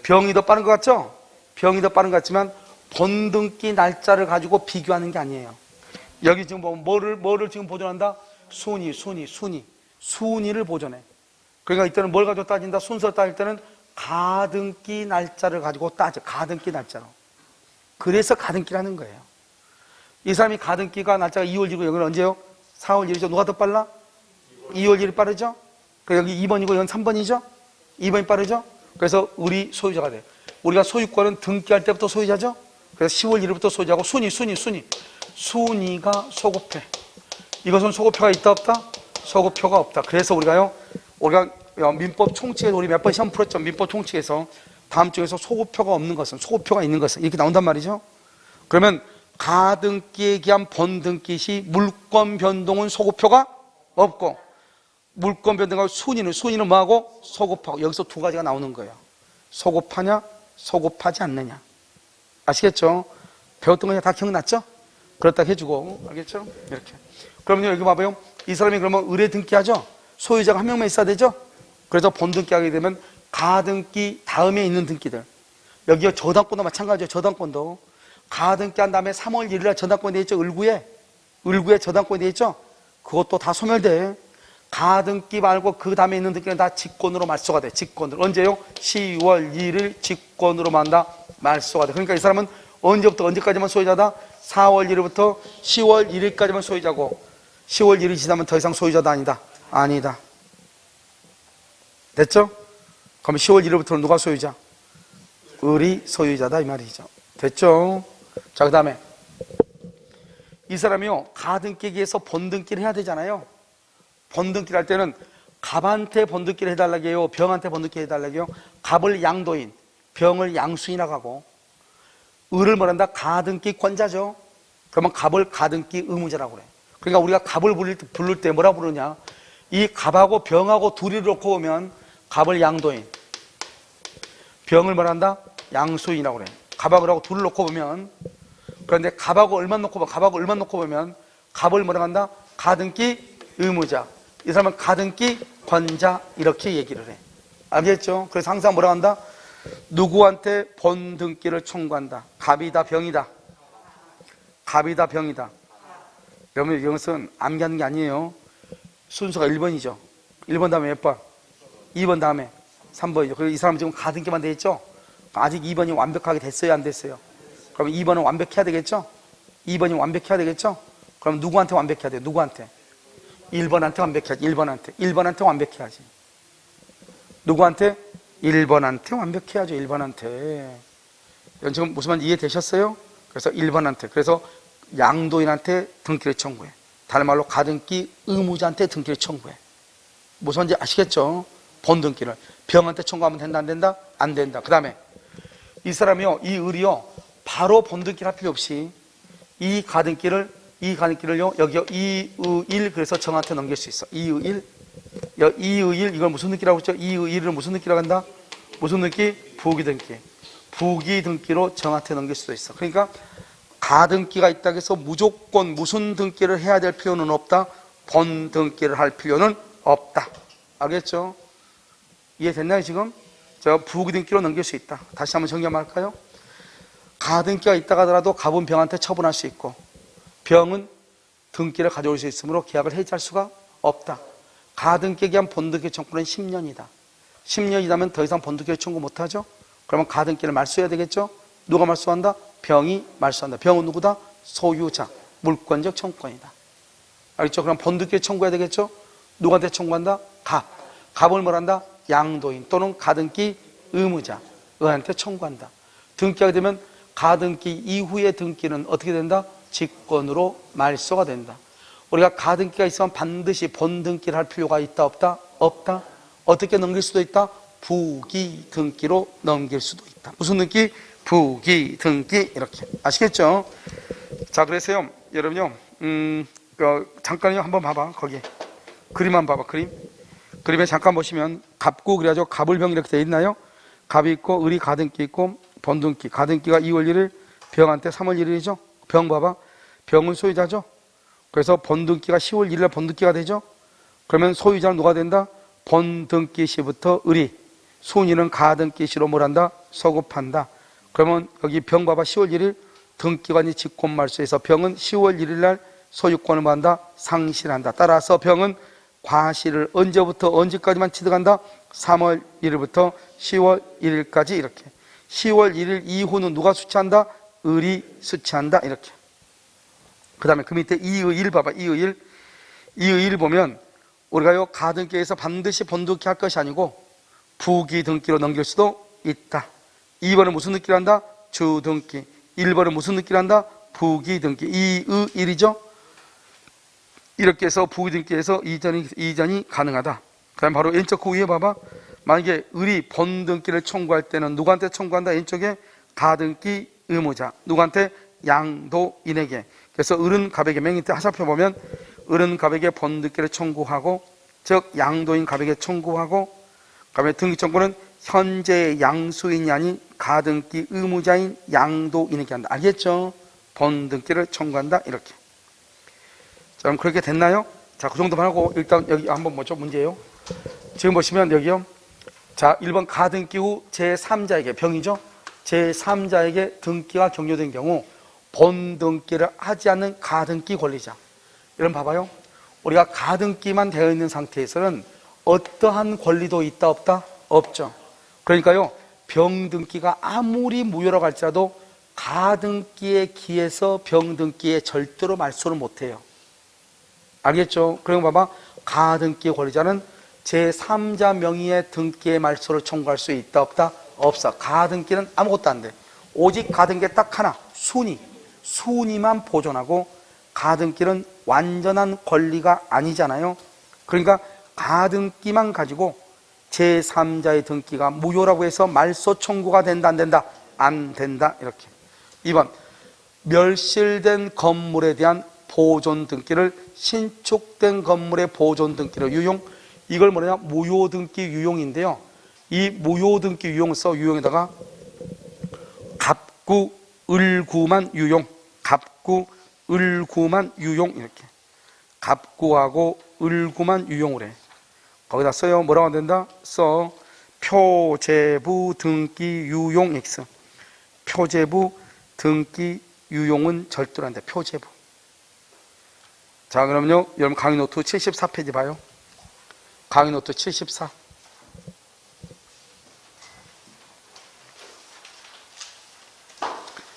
병이 더 빠른 것 같죠? 병이 더 빠른 것 같지만 번등기 날짜를 가지고 비교하는 게 아니에요. 여기 지금 보면 뭐를 지금 보존한다? 순위를 보존해. 그러니까 이때는 뭘 가지고 따진다? 순서를 따질 때는 가등기 날짜를 가지고 따져. 가등기 날짜로. 그래서 가등기를 하는 거예요. 이 사람이 가등기가 날짜가 2월 1일이고 여기는 언제요? 4월 1일이죠. 누가 더 빨라? 2월 1일 빠르죠? 여기 2번이고 여기는 3번이죠? 2번이 빠르죠? 그래서 우리 소유자가 돼. 우리가 소유권은 등기할 때부터 소유자죠? 그래서 10월 1일부터 소유자고 순위가 소급해. 이것은 소급표가 있다 없다? 소급표가 없다. 그래서 우리가 민법 총칙에서 우리 몇 번 시험 풀었죠? 민법 총칙에서 다음 중에서 소급표가 없는 것은, 소급표가 있는 것은 이렇게 나온단 말이죠. 그러면 가등기에 기한 번등기 시 물권 변동은 소급표가 없고, 물권 변동하고 순위는 뭐하고? 소급하고. 여기서 두 가지가 나오는 거예요. 소급하냐 소급하지 않느냐. 아시겠죠? 배웠던 거 그냥 다 기억났죠? 그렇다 해주고. 알겠죠? 이렇게. 그러면 여기 봐봐요. 이 사람이 그러면 을에 등기하죠? 소유자가 한 명만 있어야 되죠? 그래서 본등기하게 되면 가등기 다음에 있는 등기들, 여기요 저당권도 마찬가지예요. 저당권도 가등기한 다음에 3월 1일날 저당권이 되어 있죠. 을구에 저당권이 되어 있죠. 그것도 다 소멸돼. 가등기 말고 그 다음에 있는 등기는 다 직권으로 말소가 돼. 직권으로. 언제요? 10월 1일 직권으로 만다 말소가 돼. 그러니까 이 사람은 언제부터 언제까지만 소유자다? 4월 1일부터 10월 1일까지만 소유자고, 10월 1일이 지나면 더 이상 소유자도 아니다. 됐죠? 그럼 10월 1일부터는 누가 소유자? 을이 소유자다 이 말이죠. 됐죠? 자, 그 다음에 이 사람이요 가등기에서 번등기를 해야 되잖아요. 번등기를 할 때는 갑한테 번등기를 해달라고 해요? 병한테 번등기 해달라고 해요? 갑을 양도인, 병을 양수인이라고 하고, 을을 뭐란다? 가등기권자죠. 그러면 갑을 가등기 의무자라고 그래. 그러니까 우리가 갑을 부를 때 뭐라 부르냐? 이 갑하고 병하고 둘이 놓고 보면 갑을 양도인, 병을 뭐란다? 양수인이라고 그래. 갑하고 둘을 놓고 보면, 그런데 갑하고 을만 놓고 보면 갑을 뭐라 한다? 가등기 의무자. 이 사람은 가등기 권자 이렇게 얘기를 해. 알겠죠? 그래서 항상 뭐라 한다? 누구한테 번등기를 청구한다. 갑이다 병이다. 갑이다 병이다. 여러분 이것은 암기하는 게 아니에요. 순서가 1번이죠. 1번 다음에 몇 번? 2번 다음에 3번이죠. 그리고 이 사람 지금 가등기만 돼 있죠? 아직 2번이 완벽하게 됐어요, 안 됐어요? 그럼 2번은 완벽해야 되겠죠? 2번이 완벽해야 되겠죠? 그럼 누구한테 완벽해야 돼요? 누구한테? 1번한테 완벽해야지. 1번한테 완벽해야지. 누구한테? 1번한테 완벽해야죠. 1번한테. 지금 무슨 말인지 이해되셨어요? 그래서 1번한테. 그래서 양도인한테 등기를 청구해. 다른 말로 가등기 의무자한테 등기를 청구해. 무슨 말인지 아시겠죠? 번등기를. 병한테 청구하면 된다, 안 된다? 안 된다. 그 다음에 이 사람이요, 이 을이요, 바로 번등기를 할 필요 없이 이 가등기를요, 여기요, 이의일, 그래서 정한테 넘길 수 있어. 이의일, 이걸 무슨 등기라고 했죠? 이의일을 무슨 등기라고 한다? 무슨 등기? 부기 등기. 부기 등기로 정한테 넘길 수도 있어. 그러니까 가등기가 있다고 해서 무조건 무슨 등기를 해야 될 필요는 없다. 본 등기를 할 필요는 없다. 알겠죠? 이해됐나요 지금? 저 부기 등기로 넘길 수 있다. 다시 한번 정리 한번 할까요? 가등기가 있다가 하더라도 갑은 병한테 처분할 수 있고, 병은 등기를 가져올 수 있으므로 계약을 해지할 수가 없다. 가등기에 의한 본등기 청구는 10년이다. 10년이라면 더 이상 본등기를 청구 못하죠? 그러면 가등기를 말소해야 되겠죠? 누가 말소한다? 병이 말소한다. 병은 누구다? 소유자, 물권적 청구권이다. 알겠죠? 그럼 본등기를 청구해야 되겠죠? 누구한테 청구한다? 갑. 갑을 뭘한다? 양도인 또는 가등기 의무자, 의한테 청구한다. 등기하게 되면 가등기 이후의 등기는 어떻게 된다? 직권으로 말소가 된다. 우리가 가등기가 있으면 반드시 본등기를 할 필요가 있다 없다? 없다. 어떻게 넘길 수도 있다? 부기 등기로 넘길 수도 있다. 무슨 등기? 부기 등기. 이렇게 아시겠죠? 자, 그래서요 여러분요 잠깐요 한번 봐봐. 거기 그림 한번 봐봐. 그림에 잠깐 보시면 갑구 그래가지고 갑을병 이렇게 돼 있나요? 갑이 있고 을이 가등기 있고 본등기. 가등기가 2월 1일, 병한테 3월 1일이죠. 병 봐봐. 병은 소유자죠. 그래서 본등기가 10월 1일 본등기가 되죠. 그러면 소유자는 누가 된다? 본등기 시부터 을이, 순위는 가등기 시로 뭘 한다? 소급한다. 그러면 여기 병 봐봐. 10월 1일 등기관이 직권말소해서 병은 10월 1일 날 소유권을 뭐 한다? 상실한다. 따라서 병은 과실을 언제부터 언제까지만 취득한다? 3월 1일부터 10월 1일까지 이렇게. 10월 1일 이후는 누가 수취한다? 을이 수취한다. 이렇게. 그 다음에 그 밑에 이의일 봐봐. 이의일 보면 우리가요 가등기에서 반드시 본등기 할 것이 아니고 부기 등기로 넘길 수도 있다. 2번은 무슨 등기를 한다? 주등기. 1번은 무슨 등기를 한다? 부기 등기. 이의일이죠. 이렇게 해서 부기 등기에서 이전이 가능하다. 그 다음에 바로 왼쪽 그 위에 봐봐. 만약에 을이 본등기를 청구할 때는 누구한테 청구한다? 왼쪽에 가등기 의무자. 누구한테? 양도인에게. 그래서 을은 갑에게 맹인때 하살펴 보면 을은 갑에게 본등기를 청구하고, 즉 양도인 갑에게 청구하고, 그다음에 등기 청구는 현재 양수인이 아닌 가등기 의무자인 양도인에게 한다. 알겠죠? 본등기를 청구한다. 이렇게. 자, 그럼 그렇게 됐나요? 자, 그 정도만 하고 일단 여기 한번 뭐죠? 문제예요. 지금 보시면 여기요. 자, 1번 가등기 후 제3자에게, 병이죠? 제3자에게 등기가 격려된 경우 본등기를 하지 않는 가등기 권리자. 여러분 봐봐요. 우리가 가등기만 되어 있는 상태에서는 어떠한 권리도 있다 없다? 없죠. 그러니까요 병등기가 아무리 무효라고 할지라도 가등기에 기해서 병등기에 절대로 말소를 못해요. 알겠죠? 그리고 봐봐. 가등기 권리자는 제3자 명의의 등기의 말소를 청구할 수 있다 없다? 없어. 가등기는 아무것도 안 돼. 오직 가등기 딱 하나, 순위만 보존하고, 가등기는 완전한 권리가 아니잖아요. 그러니까 가등기만 가지고 제3자의 등기가 무효라고 해서 말소 청구가 된다 안 된다? 안 된다. 이렇게. 2번 멸실된 건물에 대한 보존 등기를 신축된 건물의 보존 등기로 유용. 이걸 뭐냐? 무효 등기 유용인데요. 이 무효 등기 유용을 써. 유용에다가 갑구 을구만 유용. 갑구 을구만 유용. 이렇게. 갑구하고 을구만 유용을 해. 거기다 써요. 뭐라고 안 된다? 써. 표제부 등기 유용 X. 표제부 등기 유용은 절대로 안 돼. 표제부. 자, 그럼요. 여러분 강의 노트 74페이지 봐요. 강의 노트 74.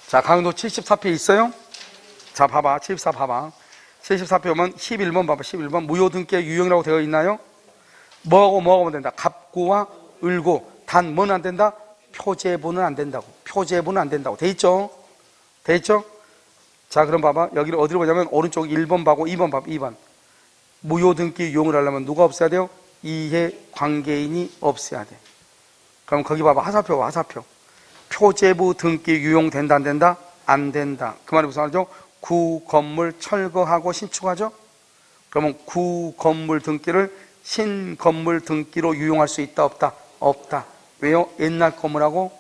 자, 강의 노트 74페이지 있어요? 자, 봐봐. 74 봐봐. 74페이지 보면 11번 봐봐. 11번 무효 등기의 유형이라고 되어 있나요? 뭐하고 하면 된다? 갑구와 을구. 단 뭐는 안 된다? 표제부는 안 된다고. 표제부는 안 된다고 돼 있죠? 돼 있죠? 자, 그럼 봐봐. 여기를 어디로 보냐면 오른쪽 1번 봐고 2번 봐봐. 2번. 무효 등기 유용을 하려면 누가 없어야 돼요? 이해 관계인이 없어야 돼. 그럼 거기 봐봐. 하사표 봐. 하사표. 표제부 등기 유용된다 안 된다? 안 된다. 그 말이 무슨 말이죠? 구 건물 철거하고 신축하죠? 그러면 구 건물 등기를 신 건물 등기로 유용할 수 있다 없다? 없다. 왜요? 옛날 건물하고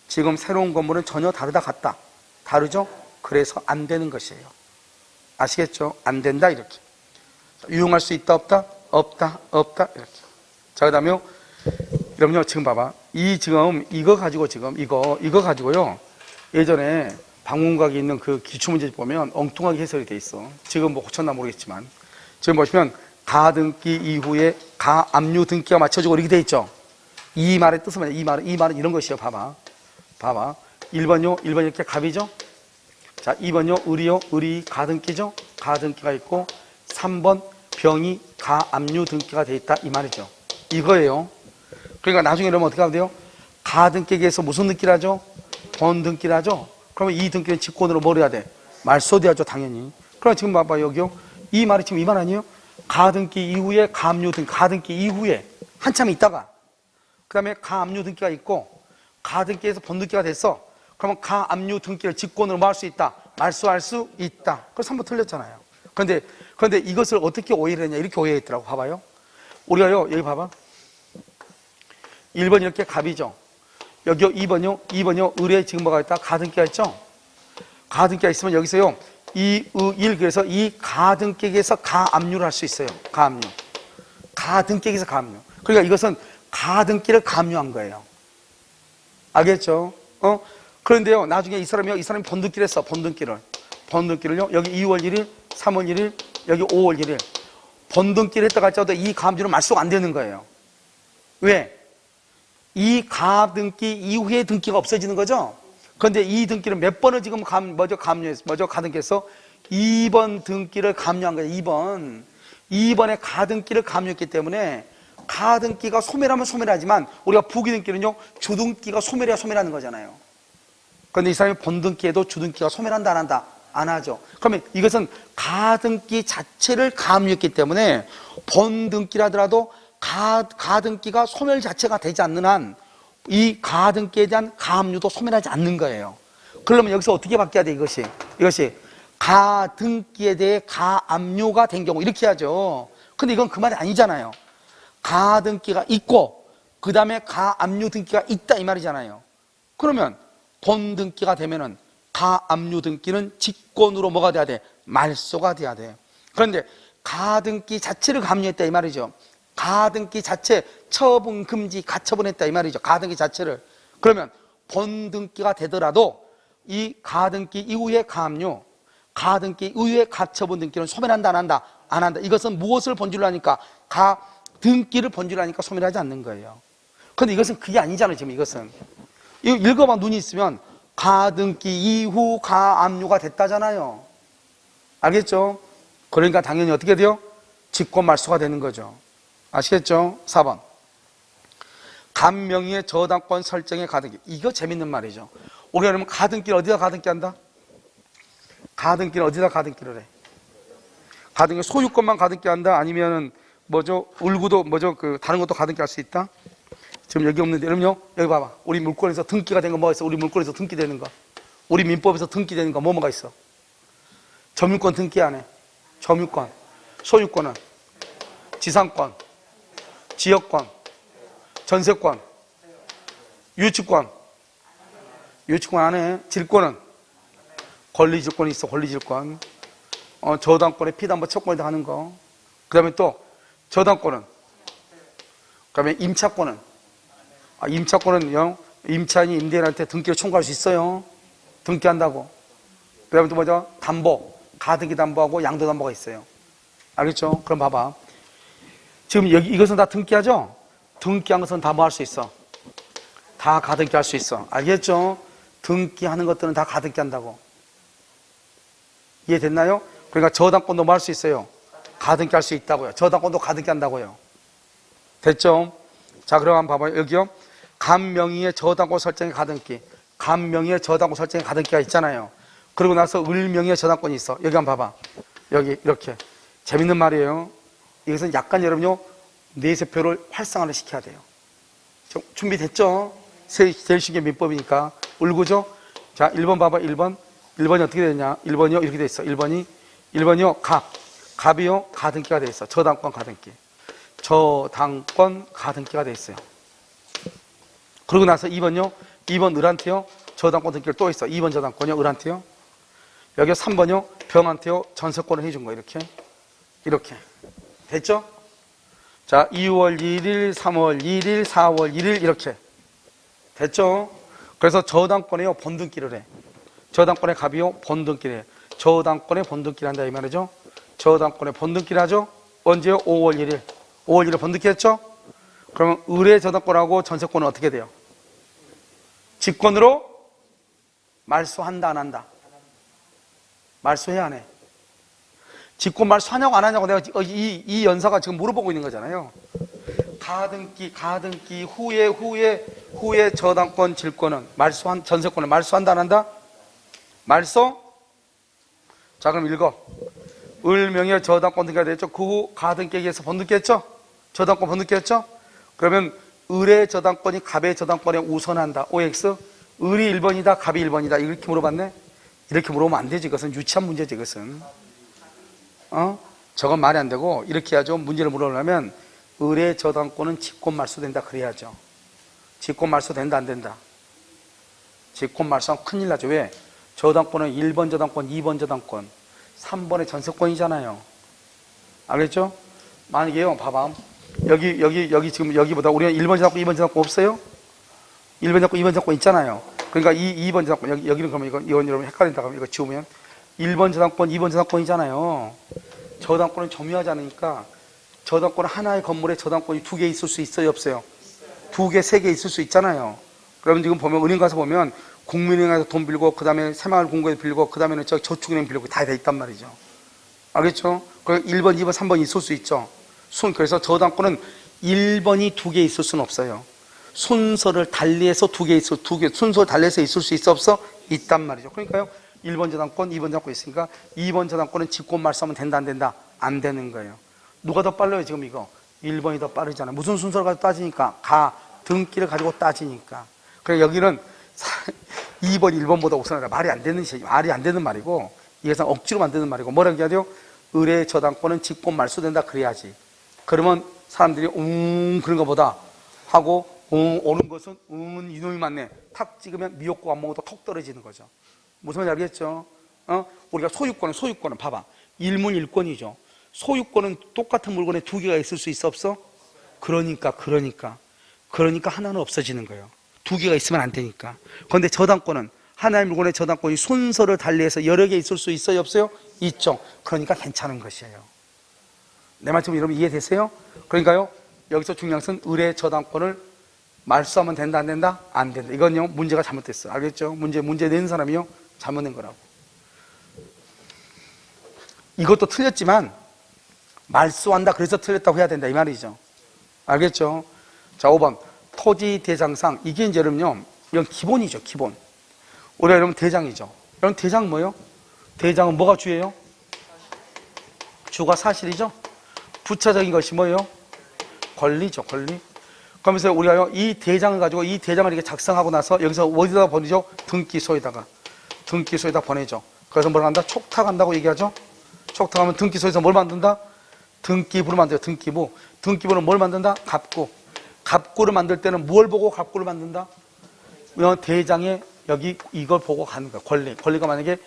지금 새로운 건물은 전혀 다르다 같다. 다르죠? 그래서 안 되는 것이에요. 아시겠죠? 안 된다 이렇게. 유용할 수 있다 없다? 없다 없다 이렇게. 자, 그다음에요. 그럼요, 지금 봐봐. 지금 이거 가지고요. 예전에 방문각에 있는 그 기출문제 보면 엉뚱하게 해설이 돼 있어. 지금 뭐 고쳤나 모르겠지만. 지금 보시면 가등기 이후에 가압류 등기가 맞춰지고 이렇게 돼 있죠. 이 말의 뜻은 뭐냐? 이 말은 이런 것이요. 봐봐. 1번요. 1번 이렇게 갑이죠. 자, 2번요. 을이요. 을이 가등기죠. 가등기가 있고 3번 병이 가압류 등기가 돼 있다 이 말이죠. 이거예요. 그러니까 나중에 이러면 어떻게 하면 돼요? 가등기에서 무슨 등기라죠? 본등기라죠. 그러면 이 등기는 직권으로 뭘 해야 돼? 말소돼야죠, 당연히. 그럼 지금 봐봐, 여기요. 이 말이 지금 이 말 아니에요? 가등기 이후에 가압류 등기, 가등기 이후에 한참 있다가 그 다음에 가압류 등기가 있고 가등기에서 본등기가 됐어. 그러면 가압류 등기를 직권으로 뭐 할 수 있다? 말소할 수 있다. 그래서 한번 틀렸잖아요. 그런데 이것을 어떻게 오해를 했냐? 이렇게 오해했더라고. 봐봐요. 우리가요, 여기 봐봐. 1번 이렇게 갑이죠. 여기요, 2번요, 을에 지금 뭐가 있다? 가등기가 있죠? 가등기가 있으면 여기서요, 그래서 이 가등기에서 가압류를 할 수 있어요. 가압류. 가등기에서 가압류. 그러니까 이것은 가등기를 가압류한 거예요. 알겠죠? 그런데요, 나중에 이 사람이 본등기를 했어, 본등기를요, 여기 2월 1일, 3월 1일, 여기 5월 1일. 본등기를 했다가 할지라도 이 가압류는 말소가 안 되는 거예요. 왜? 이 가등기 이후에 등기가 없어지는 거죠? 그런데 이 등기를 몇 번을 지금 가등기해서 2번 등기를 가압류한 거예요. 2번에 가등기를 가압류했기 때문에 가등기가 소멸하면 소멸하지만 우리가 부기등기는요, 주등기가 소멸해야 소멸하는 거잖아요. 그런데 이 사람이 본등기에도 주등기가 소멸한다 안 한다? 안 하죠. 그러면 이것은 가등기 자체를 가압류했기 때문에 본등기라 하더라도 가등기가 소멸 자체가 되지 않는 한 이 가등기에 대한 가압류도 소멸하지 않는 거예요. 그러면 여기서 어떻게 바뀌어야 돼? 이것이 가등기에 대해 가압류가 된 경우 이렇게 하죠. 근데 이건 그 말이 아니잖아요. 가등기가 있고 그 다음에 가압류 등기가 있다 이 말이잖아요. 그러면 본등기가 되면은 가압류 등기는 직권으로 뭐가 돼야 돼? 말소가 돼야 돼. 그런데 가등기 자체를 가압류했다 이 말이죠. 가등기 자체 처분 금지 가처분했다 이 말이죠. 가등기 자체를. 그러면 본등기가 되더라도 이 가등기 이후에 가압류, 가등기 이후에 가처분 등기는 소멸한다 안 한다? 안 한다. 이것은 무엇을 본질로 하니까? 가등기를 본질로 하니까 소멸하지 않는 거예요. 그런데 이것은 그게 아니잖아요. 지금 이것은 이거 읽어봐. 눈이 있으면 가등기 이후 가압류가 됐다잖아요. 알겠죠? 그러니까 당연히 어떻게 돼요? 직권 말소가 되는 거죠. 아시겠죠? 4번. 간명의의 저당권 설정의 가등기. 이거 재밌는 말이죠. 우리가 그러면 가등기를 어디다 가등기 한다? 가등기를 어디다 가등기를 해? 가등기 소유권만 가등기 한다? 아니면은 을구도 다른 것도 가등기 할 수 있다? 지금 여기 없는데, 그럼요? 여기 봐봐. 우리 물권에서 등기가 된 거 뭐가 있어? 우리 물권에서 등기되는 거. 우리 민법에서 등기되는 거 뭐가 있어? 점유권 등기 안 해. 점유권. 소유권은 지상권, 지역권, 전세권, 유치권 안 해. 질권은 권리질권이 있어. 권리질권. 저당권에 피담보 채권에다 하는 거. 그 다음에 또 저당권은, 그 다음에 임차권은, 임차권은요, 임차인이 임대인한테 등기를 청구할 수 있어요. 등기한다고. 그 다음에 또 담보, 가등기 담보하고 양도 담보가 있어요. 알겠죠? 그럼 봐봐. 지금 이것은 다 등기하죠? 등기한 것은 다 뭐 할 수 있어? 다 가등기 할 수 있어. 알겠죠? 등기하는 것들은 다 가등기 한다고. 이해됐나요? 그러니까 저당권도 뭐 할 수 있어요? 가등기 할 수 있다고요. 저당권도 가등기 한다고요. 됐죠? 자, 그럼 한번 봐봐요. 여기요. 간명의의 저당권 설정의 가등기. 간명의의 저당권 설정의 가등기가 있잖아요. 그러고 나서 을명의의 저당권이 있어. 여기 한번 봐봐. 여기 이렇게. 재밌는 말이에요. 이것은 약간 여러분요, 뇌세포를 활성화를 시켜야 돼요. 준비됐죠? 제일 쉽게 민법이니까. 을구죠? 자, 1번 봐봐. 1번이 어떻게 되냐? 1번이요, 이렇게 돼 있어. 1번이요, 갑이요, 가등기가 돼 있어. 저당권 가등기. 저당권 가등기가 돼 있어요. 그러고 나서 2번요. 2번 을한테요. 저당권 등기를 또 있어. 2번 저당권이요. 을한테요. 여기 3번요. 병한테요. 전세권을 해준 거예요. 이렇게. 됐죠? 자, 2월 1일, 3월 1일, 4월 1일 이렇게. 됐죠? 그래서 저당권에요. 본등기를 해. 저당권의 갑이요. 본등기를 해. 저당권의 본등기를 한다 이 말이죠. 저당권의 본등기를 하죠. 언제요? 5월 1일. 5월 1일 본등기 했죠? 그러면 을의 저당권하고 전세권은 어떻게 돼요? 직권으로 말소한다 안 한다? 말소해 안 해? 직권 말소하냐고 안 하냐고 내가 이 연사가 지금 물어보고 있는 거잖아요. 가등기 후에 저당권 질권은 전세권을 말소한다 안 한다? 말소? 자, 그럼 읽어. 을명의 저당권 등기가 됐죠. 그 후 가등기에서 본등기 했죠? 저당권 본등기 했죠? 그러면 을의 저당권이 갑의 저당권에 우선한다. OX. 을이 1번이다. 갑이 1번이다. 이렇게 물어봤네? 이렇게 물어보면 안 되지. 이것은 유치한 문제지. 이것은. 저건 말이 안 되고 이렇게 해야죠. 문제를 물어보려면 을의 저당권은 직권 말소된다. 그래야죠. 직권 말소된다 안 된다? 직권 말소하면 큰일 나죠. 왜? 저당권은 1번 저당권, 2번 저당권, 3번의 전세권이잖아요. 알겠죠? 만약에요, 봐봐. 여기 지금 여기보다 우리가 1번 저당권, 2번 저당권 없어요? 1번 저당권, 2번 저당권 있잖아요. 그러니까 2번 저당권, 여기는 그러면 이건 여러분 헷갈린다 그러면 이거 지우면 1번 저당권, 2번 저당권이잖아요. 저당권은 점유하지 않으니까 저당권 하나의 건물에 저당권이 2개 있을 수 있어요, 없어요? 2개, 3개 있을 수 있잖아요. 그러면 지금 보면 은행 가서 보면 국민은행에서 돈 빌고 그 다음에 새마을금고에 빌고 그 다음에는 저축은행 빌고 다 돼 있단 말이죠. 알겠죠? 그럼 1번, 2번, 3번 있을 수 있죠. 그래서 저당권은 1번이 2개 있을 수는 없어요. 순서를 달리해서 2개, 순서를 달리해서 있을 수 있어, 없어? 있단 말이죠. 그러니까요, 1번 저당권, 2번 저당권 있으니까 2번 저당권은 직권 말소하면 된다, 안 된다? 안 되는 거예요. 누가 더 빨라요, 지금 이거? 1번이 더 빠르잖아요. 무슨 순서를 가지고 따지니까? 등기를 가지고 따지니까. 그래서 여기는 2번, 1번보다 우선하다. 말이 안 되는 말이고, 이게서 억지로 만드는 말이고, 뭐라고 해야 돼요? 을의 저당권은 직권 말소된다. 그래야지. 그러면 사람들이, 그런 것보다 하고, 오는 것은, 이놈이 맞네. 탁 찍으면 미역국 안 먹어도 톡 떨어지는 거죠. 무슨 말인지 알겠죠? 우리가 소유권은 봐봐. 일문일권이죠. 소유권은 똑같은 물건에 2개가 있을 수 있어, 없어? 그러니까 하나는 없어지는 거예요. 2개가 있으면 안 되니까. 그런데 저당권은 하나의 물건의 저당권이 순서를 달리해서 여러 개 있을 수 있어요, 없어요? 있죠. 그러니까 괜찮은 것이에요. 내 말씀 여러분 이해되세요? 그러니까요, 여기서 중요한 것은 을의 저당권을 말소하면 된다, 안 된다? 안 된다. 이건요, 문제가 잘못됐어. 알겠죠? 문제 낸 사람이요, 잘못낸 거라고. 이것도 틀렸지만 말소한다 그래서 틀렸다고 해야 된다 이 말이죠. 알겠죠? 자, 5번 토지 대장상. 이게 이제 여러분요, 이건 기본이죠. 기본. 우리가 여러분 대장이죠. 여러분 대장 뭐예요? 대장은 뭐가 주예요? 주가 사실이죠. 부차적인 것이 뭐예요? 권리죠. 권리. 그러면서 우리가요, 이 대장을 가지고 이 대장을 이렇게 작성하고 나서 여기서 어디다 보내죠? 등기소에다가 보내죠. 그래서 뭘 한다? 촉탁한다고 얘기하죠. 촉탁하면 등기소에서 뭘 만든다? 등기부를 만들어요. 등기부는 뭘 만든다? 갑구를 만들 때는 뭘 보고 갑구를 만든다? 대장에 여기 이걸 보고 가는 거야. 권리가 만약에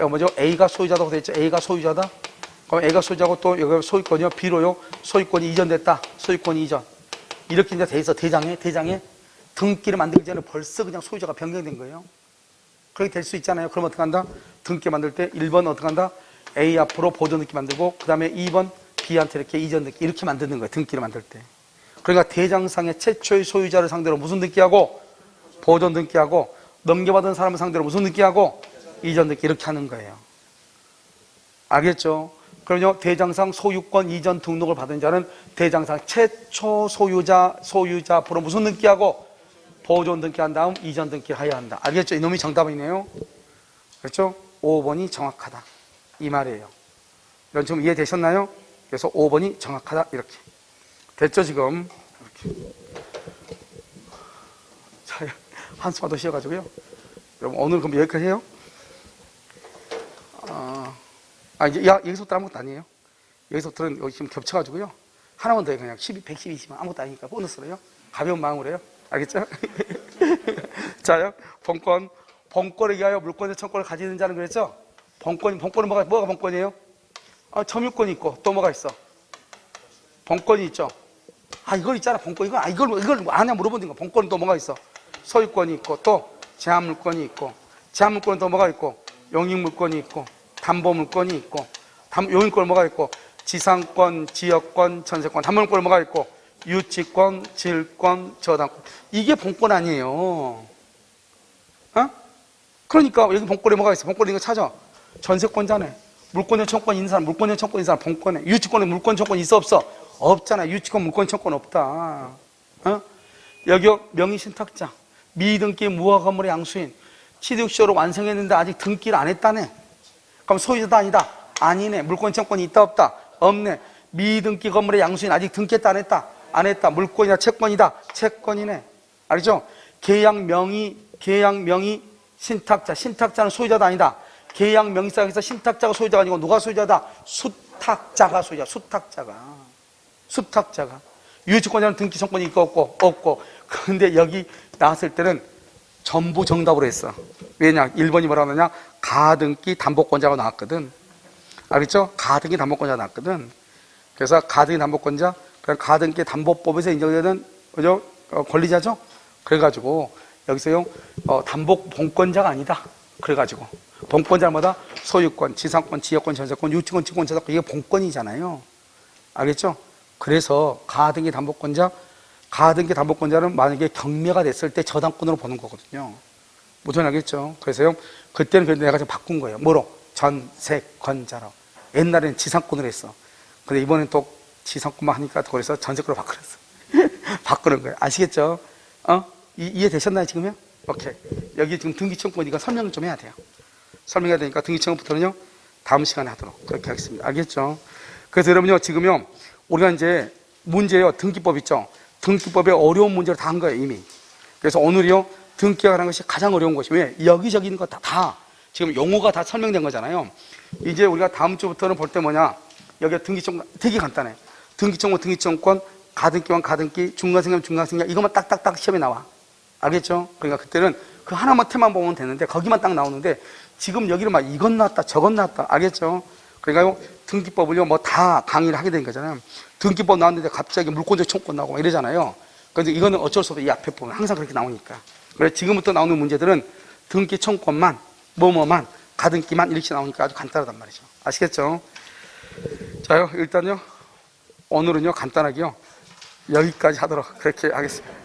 뭐죠? A가 소유자라고 되어 있죠. A가 소유자다. 그럼 A가 소유자고 또 여기 소유권이요. B로요. 소유권이 이전됐다. 소유권이 이전. 이렇게 이제 돼 있어. 대장에 등기를 만들기 전에 벌써 그냥 소유자가 변경된 거예요. 그렇게 될 수 있잖아요. 그럼 어떻게 한다? 등기 만들 때 1번 어떻게 한다? A 앞으로 보존 등기 만들고 그 다음에 2번 B한테 이렇게 이전 등기 이렇게 만드는 거예요. 등기를 만들 때. 그러니까 대장상의 최초의 소유자를 상대로 무슨 등기하고? 보존 등기하고, 넘겨받은 사람을 상대로 무슨 등기하고? 이전 등기 이렇게 하는 거예요. 알겠죠? 그럼요, 대장상 소유권 이전 등록을 받은 자는 대장상 최초 소유자 앞으로 무슨 등기하고? 보존 등기한 다음 이전 등기를 해야 한다. 알겠죠? 이놈이 정답이네요. 그렇죠? 5번이 정확하다. 이 말이에요. 이런 지금 이해되셨나요? 그래서 5번이 정확하다. 이렇게. 됐죠, 지금? 이렇게. 자, 한숨만 더 쉬어가지고요. 여러분, 오늘 그럼 여기까지 해요? 이제 여기서부터 아무것도 아니에요. 여기서부터는 여기 지금 겹쳐가지고요. 하나만 더 해요. 그냥 112, 112, 20만 아무것도 아니니까 보너스로요. 가벼운 마음으로 해요. 알겠죠? 자요, 본권. 본권에 의하여 물권의 청권을 가지는 자는 그랬죠? 본권은 뭐가 본권이에요? 점유권이 있고, 또 뭐가 있어? 본권이 있죠? 이걸 있잖아, 본권. 이걸 아냐 물어보는 거. 본권은 또 뭐가 있어? 소유권이 있고, 또 제한물권이 있고, 제한물권은 또 뭐가 있고, 용익물권이 있고, 담보물권이 있고, 용익권은 뭐가 있고, 지상권, 지역권, 전세권, 담보물권은 뭐가 있고, 유치권, 질권, 저당권. 이게 본권 아니에요. 그러니까 여기 본권에 뭐가 있어? 본권에 이거 찾아. 전세권자네. 물권의 청권 있는 사람, 물권의 청권 있는 사람 본권에. 유치권에 물권 청권 있어 없어? 없잖아. 유치권, 물권 청권 없다. 여기요, 명의신탁자, 미등기 무허가 건물의 양수인, 취득시효를 완성했는데 아직 등기를 안 했다네. 그럼 소유자다 아니다? 아니네. 물권 청권이 있다 없다? 없네. 미등기 건물의 양수인 아직 등기했다 안 했다? 안 했다. 물권이다 채권이다? 채권이네. 알죠? 계약 명의 신탁자, 신탁자는 소유자다 아니다? 계약 명의상에서 신탁자가 소유자가 아니고 누가 소유자다? 수탁자가 소유자. 수탁자가. 유치권자는 등기 청권이 있고 없고. 그런데 여기 나왔을 때는 전부 정답으로 했어. 왜냐? 1번이 뭐라고 하느냐? 가등기 담보권자가 나왔거든. 알겠죠? 가등기 담보권자가 나왔거든. 그래서 가등기 담보권자, 그냥 가등기 담보법에서 인정되는 그죠? 권리자죠? 그래가지고 여기서요, 담보 본권자가 아니다. 그래가지고 본권자는 뭐다? 소유권, 지상권, 지역권, 전세권, 유치권, 지권, 저작권. 이게 본권이잖아요. 알겠죠? 그래서 가등기 담보권자는 만약에 경매가 됐을 때 저당권으로 보는 거거든요. 무슨 알겠죠? 그래서요, 그때는 그래도 내가 좀 바꾼 거예요. 뭐로? 전세권자로. 옛날에는 지상권으로 했어. 근데 이번엔 또 지상권만 하니까 그래서 전세권으로 바꾸었어. 바꾸는 거예요. 아시겠죠? 이해되셨나요, 지금요? 오케이. 여기 지금 등기청권 이거 설명 좀 해야 돼요. 설명해야 되니까 등기청권부터는요, 다음 시간에 하도록 그렇게 하겠습니다. 알겠죠? 그래서 여러분요, 지금요, 우리가 이제 문제요, 등기법 있죠? 등기법에 어려운 문제를 다 한 거예요, 이미. 그래서 오늘이요, 등기가 하는 것이 가장 어려운 것이 왜? 여기저기 있는 거 다 지금 용어가 다 설명된 거잖아요. 이제 우리가 다음 주부터는 볼 때 뭐냐? 여기 등기청권 되게 간단해. 등기청권, 가등기, 중간생략 이것만 딱딱딱 시험에 나와. 알겠죠? 그러니까 그때는 그 하나만 테만 보면 되는데 거기만 딱 나오는데 지금 여기를 막 이건 나왔다 저건 나왔다. 알겠죠? 그러니까요, 등기법을요 뭐 다 강의를 하게 된 거잖아요. 등기법 나왔는데 갑자기 물권적 청권 나오고 이러잖아요. 그런데 이거는 어쩔 수 없어. 이 앞에 보면 항상 그렇게 나오니까. 그래서 지금부터 나오는 문제들은 등기 청권만 뭐만 가등기만 이렇게 나오니까 아주 간단하단 말이죠. 아시겠죠? 자요, 일단요 오늘은요 간단하게요 여기까지 하도록 그렇게 하겠습니다.